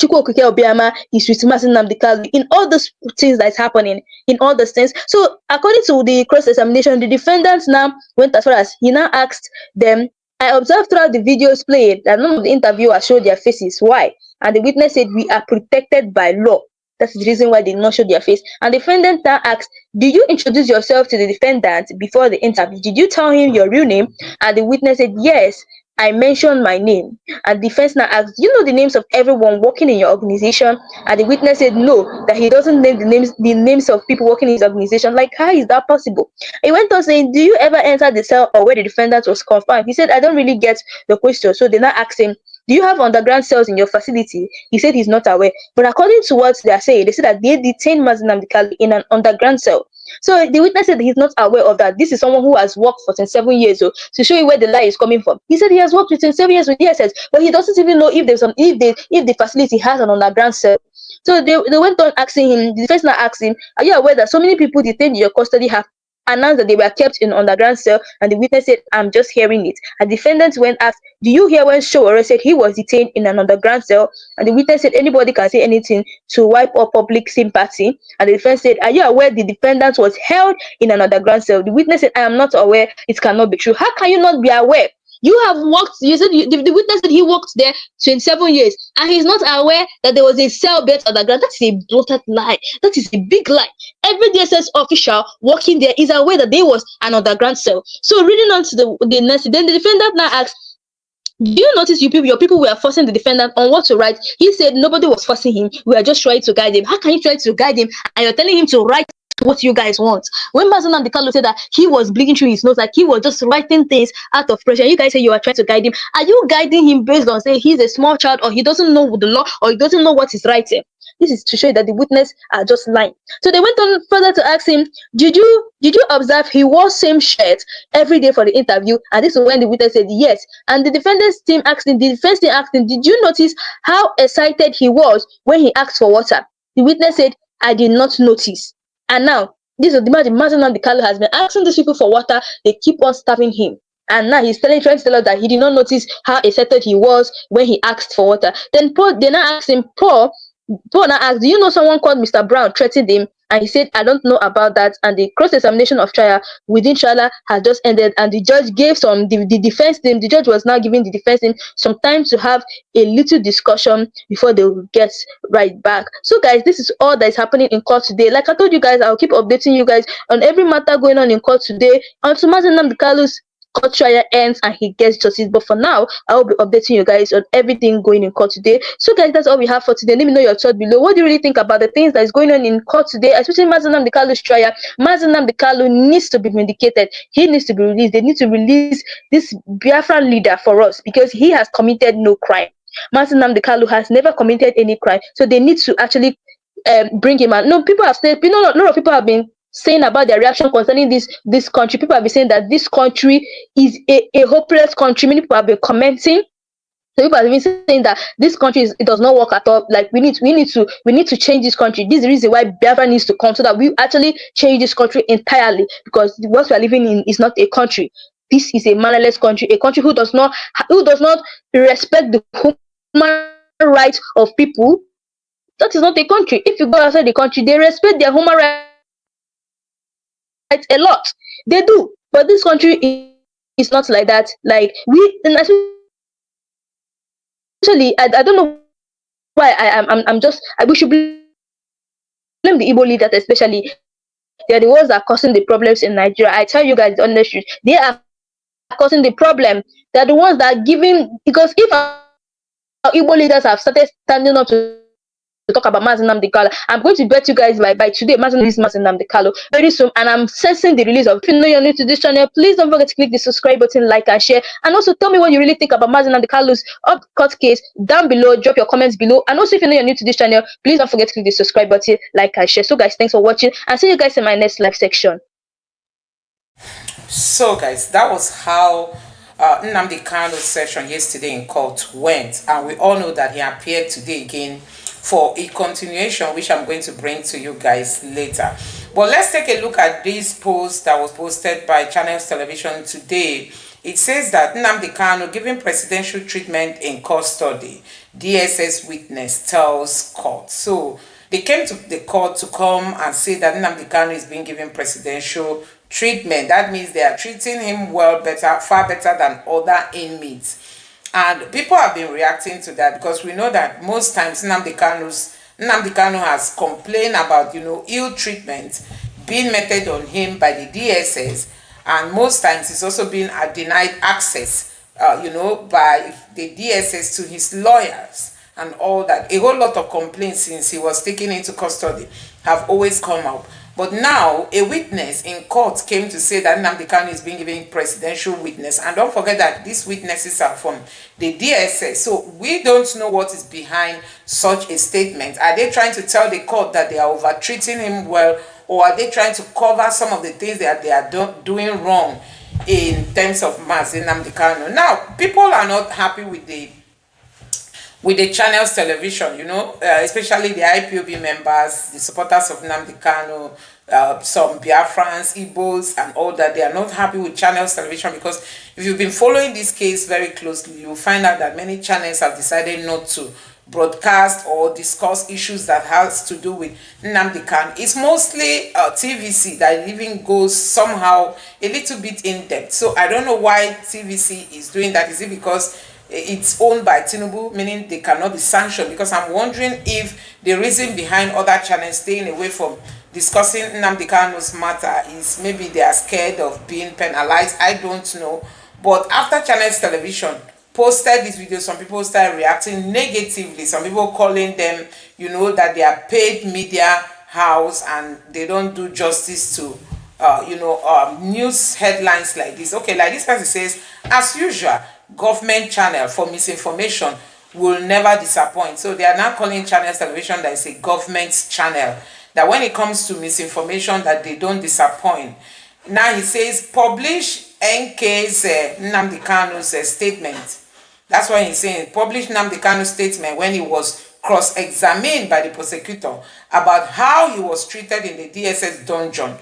Chukwu Okike Obiama is with Mazi Nnamdi Kanu in all those things that is happening, in all those things. So according to the cross-examination, the defendants now went as far as he now asked them, I observed throughout the videos played that none of the interviewers showed their faces. Why? And the witness said, we are protected by law. That's the reason why they did not show their face. And the defendant now asked, did you introduce yourself to the defendant before the interview? Did you tell him your real name? And the witness said, yes, I mentioned my name. And defense now asked, you know the names of everyone working in your organization? And the witness said no, that he doesn't name the names of people working in his organization. Like, how is that possible? He went on saying, do you ever enter the cell or where the defendant was confined? He said, I don't really get the question. So they now asked him, do you have underground cells in your facility? He said he's not aware. But according to what they are saying, they said that they detained Mazi Nnamdi Kanu in an underground cell. So the witness said he's not aware of that. This is someone who has worked for 27 years. So to show you where the lie is coming from, he said he has worked for 27 years with DSS, but he doesn't even know if the facility has an underground cell. So they went on asking him. The defense now asked him, are you aware that so many people detained in your custody have announced that they were kept in underground cell? And the witness said, I'm just hearing it. And the defendant went asked, do you hear when Showore said he was detained in an underground cell? And the witness said, anybody can say anything to wipe up public sympathy. And the defense said, are you aware the defendant was held in an underground cell? The witness said, I am not aware. It cannot be true. How can you not be aware? You have worked, you said the witness said he worked there 27 years, and he's not aware that there was a cell built underground. That is a bloated lie. That is a big lie. Every DSS official working there is aware that there was an underground cell. So reading on to the next, then the defendant now asked, do you notice your people were forcing the defendant on what to write? He said nobody was forcing him. We are just trying to guide him. How can you try to guide him and you're telling him to write what you guys want? When Mazi Nnamdi Kanu said that he was bleeding through his nose, like he was just writing things out of pressure, you guys say you are trying to guide him. Are you guiding him based on say he's a small child, or he doesn't know the law, or he doesn't know what he's writing? This is to show you that the witness are just lying. So they went on further to ask him, did you observe he wore same shirt every day for the interview? And this is when the witness said yes. And the defense team asked him, did you notice how excited he was when he asked for water? The witness said, I did not notice. And now, this is the Mazi Nnamdi Kanu has been asking these people for water. They keep on stabbing him. And now he's trying to tell us that he did not notice how excited he was when he asked for water. Then they now asked him, Paul now asked, do you know someone called Mr. Brown threatened him? And he said, I don't know about that. And the cross-examination of trial within trial has just ended. And the judge gave the defense team, the judge was now giving the defense team some time to have a little discussion before they will get right back. So guys, this is all that is happening in court today. Like I told you guys, I'll keep updating you guys on every matter going on in court today. Until Mazi Nnamdi Kanu's court trial ends and he gets justice. But for now, I will be updating you guys on everything going in court today. So guys, that's all we have for today. Let me know your thoughts below. What do you really think about the things that is going on in court today, especially Mazi Nnamdi Kanu's trial? Mazi Nnamdi Kanu needs to be vindicated. He needs to be released. They need to release this Biafran leader for us, because he has committed no crime. Mazi Nnamdi Kanu has never committed any crime, so they need to actually bring him out. No, people have said, a lot of people have been saying about their reaction concerning this country. People have been saying that this country is a hopeless country. Many people have been commenting. So people have been saying that this country it does not work at all. Like we need to change this country. This is the reason why Biafra needs to come, so that we actually change this country entirely, because what we are living in is not a country. this is a mannerless country, a country who does not respect the human rights of people. That is not a country. If you go outside the country, they respect their human rights a lot. They do. But this country is not like that. Like we, and especially, I don't know why we should blame the Igbo leaders, especially. They are the ones that are causing the problems in Nigeria. I tell you guys the honest truth. They are causing the problem. They are the ones that are giving, because if our Igbo leaders have started standing up to talk about Mazi Nnamdi Kanu, I'm going to bet you guys by today Mazi Nnamdi Kanu very soon, and I'm sensing the release of. If you know you're new to this channel, please don't forget to click the subscribe button, like and share, and also tell me what you really think about Mazi Nnamdi Kanu's court case down below. Drop your comments below, and also if you know you're new to this channel, please don't forget to click the subscribe button, like and share. So guys, thanks for watching, and see you guys in my next live section.
So guys, that was how Nnamdi Kanu's session yesterday in court went, and we all know that he appeared today again for a continuation, which I'm going to bring to you guys later. But let's take a look at this post that was posted by Channels Television today. It says that Nnamdi Kanu giving presidential treatment in custody. DSS witness tells court. So they came to the court to come and say that Nnamdi Kanu is being given presidential treatment. That means they are treating him well, far better than other inmates. And people have been reacting to that, because we know that most times Nnamdi Kanu has complained about, ill treatment being meted on him by the DSS, and most times he's also been denied access, by the DSS to his lawyers and all that. A whole lot of complaints since he was taken into custody have always come up. But now a witness in court came to say that Nnamdi Kanu is being given presidential witness. And don't forget that these witnesses are from the DSS. So we don't know what is behind such a statement. Are they trying to tell the court that they are over-treating him well, or are they trying to cover some of the things that they are doing wrong in terms of Mazi Nnamdi Kanu? Now, people are not happy with the Channels Television, especially the IPOB members, the supporters of Nnamdi Kanu, some Biafrans, Igbos, and all that. They are not happy with Channels Television, because if you've been following this case very closely, you'll find out that many channels have decided not to broadcast or discuss issues that has to do with Nnamdi Kanu. It's mostly TVC that even goes somehow a little bit in depth. So I don't know why TVC is doing that. Is it because it's owned by Tinubu, meaning they cannot be sanctioned? Because I'm wondering if the reason behind other channels staying away from discussing Nnamdi Kanu's matter is maybe they are scared of being penalized. I don't know. But after Channels Television posted this video, some people started reacting negatively. Some people calling them, that they are paid media house and they don't do justice to news headlines like this. Okay, like this person says, as usual, government channel for misinformation will never disappoint. So they are now calling Channels Television that is a government channel, that when it comes to misinformation that they don't disappoint. Now he says publish NK's Nnamdi Kanu's statement. That's why he's saying publish Nnamdi Kanu's statement when he was cross-examined by the prosecutor about how he was treated in the DSS dungeon.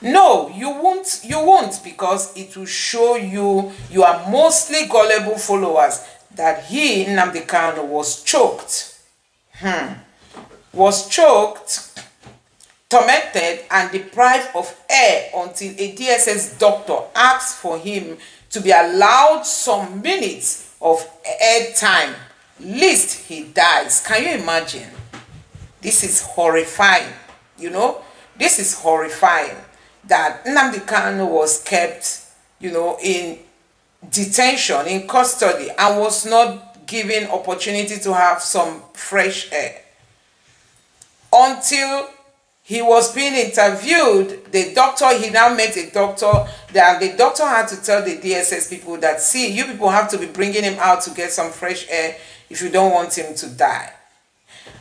No, you won't, because it will show you are mostly gullible followers that he, Nnamdi Kanu, was choked. Was choked, tormented, and deprived of air until a DSS doctor asked for him to be allowed some minutes of air time, lest he dies. Can you imagine? This is horrifying, This is horrifying, that Nnamdi Kanu was kept, in detention, in custody, and was not given opportunity to have some fresh air. Until he was being interviewed, he now met a doctor, and the doctor had to tell the DSS people that, see, you people have to be bringing him out to get some fresh air if you don't want him to die.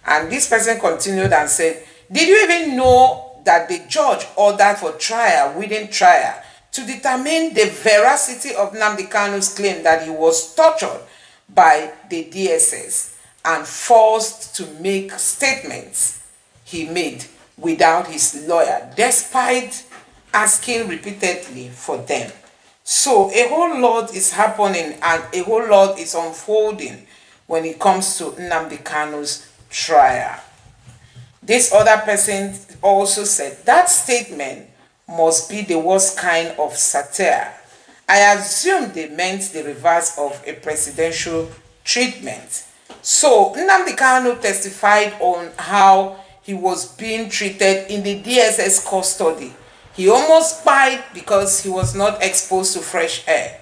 And this person continued and said, did you even know that the judge ordered for trial within trial to determine the veracity of Nnamdi Kanu's claim that he was tortured by the DSS and forced to make statements he made without his lawyer, despite
asking repeatedly for them. So a whole lot is happening and a whole lot is unfolding when it comes to Nnamdi Kanu's trial. This other person also said that statement must be the worst kind of satire. I assume they meant the reverse of a presidential treatment. So Nnamdi Kanu testified on how he was being treated in the DSS custody. He almost died because he was not exposed to fresh air.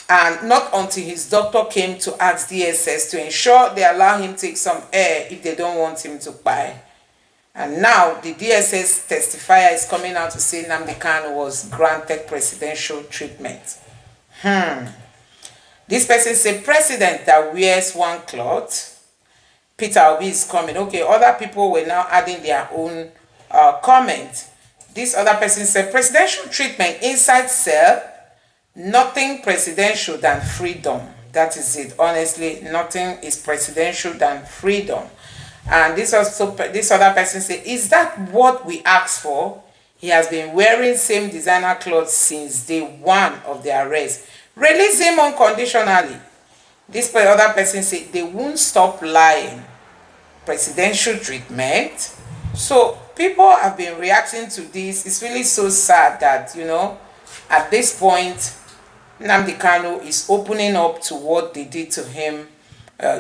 And not until his doctor came to ask DSS to ensure they allow him to take some air if they don't want him to die. And now the DSS testifier is coming out to say Nnamdi Kanu was granted presidential treatment. This person said president that wears one cloth. Peter Obi is coming. Okay, other people were now adding their own comment. This other person said presidential treatment inside cell, nothing presidential than freedom. That is it. Honestly, nothing is presidential than freedom. And this other person said, is that what we asked for? He has been wearing same designer clothes since day one of the arrest. Release him unconditionally. This other person said they won't stop lying. Presidential treatment. So people have been reacting to this. It's really so sad that, you know, at this point, Nnamdi Kanu is opening up to what they did to him,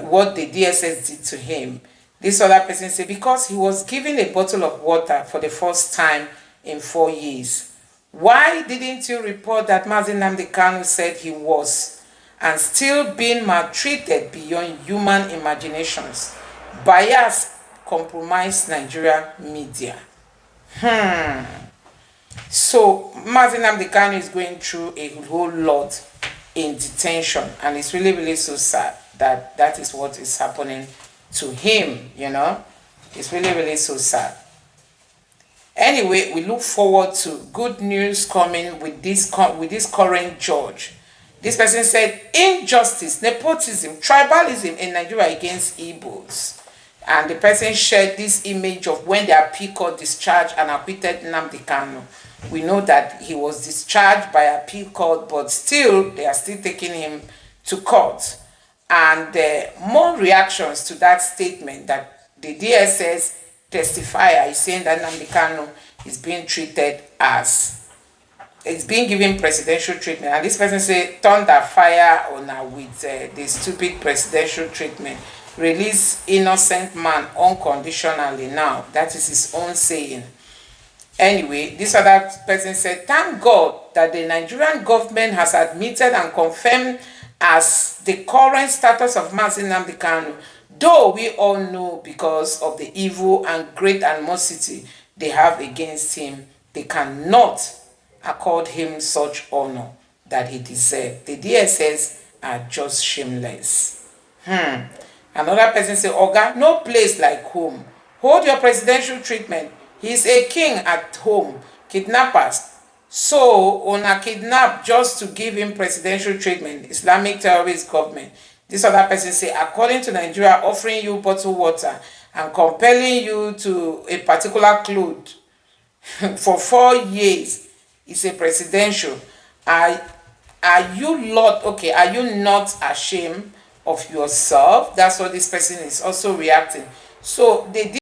what the DSS did to him. This other person said because he was given a bottle of water for the first time in 4 years. Why didn't you report that Mazi Nnamdi Kanu said he was and still being maltreated beyond human imaginations? Bias compromised Nigeria media. So Mazi Nnamdi Kanu is going through a whole lot in detention, and it's really, really so sad that that is what is happening to him, you know. It's really, really so sad. Anyway, we look forward to good news coming with this current judge. This person said injustice, nepotism, tribalism in Nigeria against Igbos. And the person shared this image of when the appeal court discharged and acquitted Nnamdi Kanu. We know that he was discharged by appeal court, but still they are still taking him to court. And more reactions to that statement that the DSS testifier is saying that Nnamdi Kanu is being treated as, it's being given presidential treatment. And this person say thunder fire on her with the stupid presidential treatment. Release innocent man unconditionally now. That is his own saying. Anyway, this other person said, thank God that the Nigerian government has admitted and confirmed as the current status of Mazi Nnamdi Kanu, though we all know because of the evil and great animosity they have against him, they cannot accord him such honor that he deserves. The DSS are just shameless. Another person say, Oga, no place like home. Hold your presidential treatment. He's a king at home. Kidnappers. So, on a kidnap just to give him presidential treatment. Islamic terrorist government. This other person say, according to Nigeria, offering you bottled water and compelling you to a particular cloth for 4 years is a presidential. Are you not ashamed of yourself? That's what this person is also reacting. So they did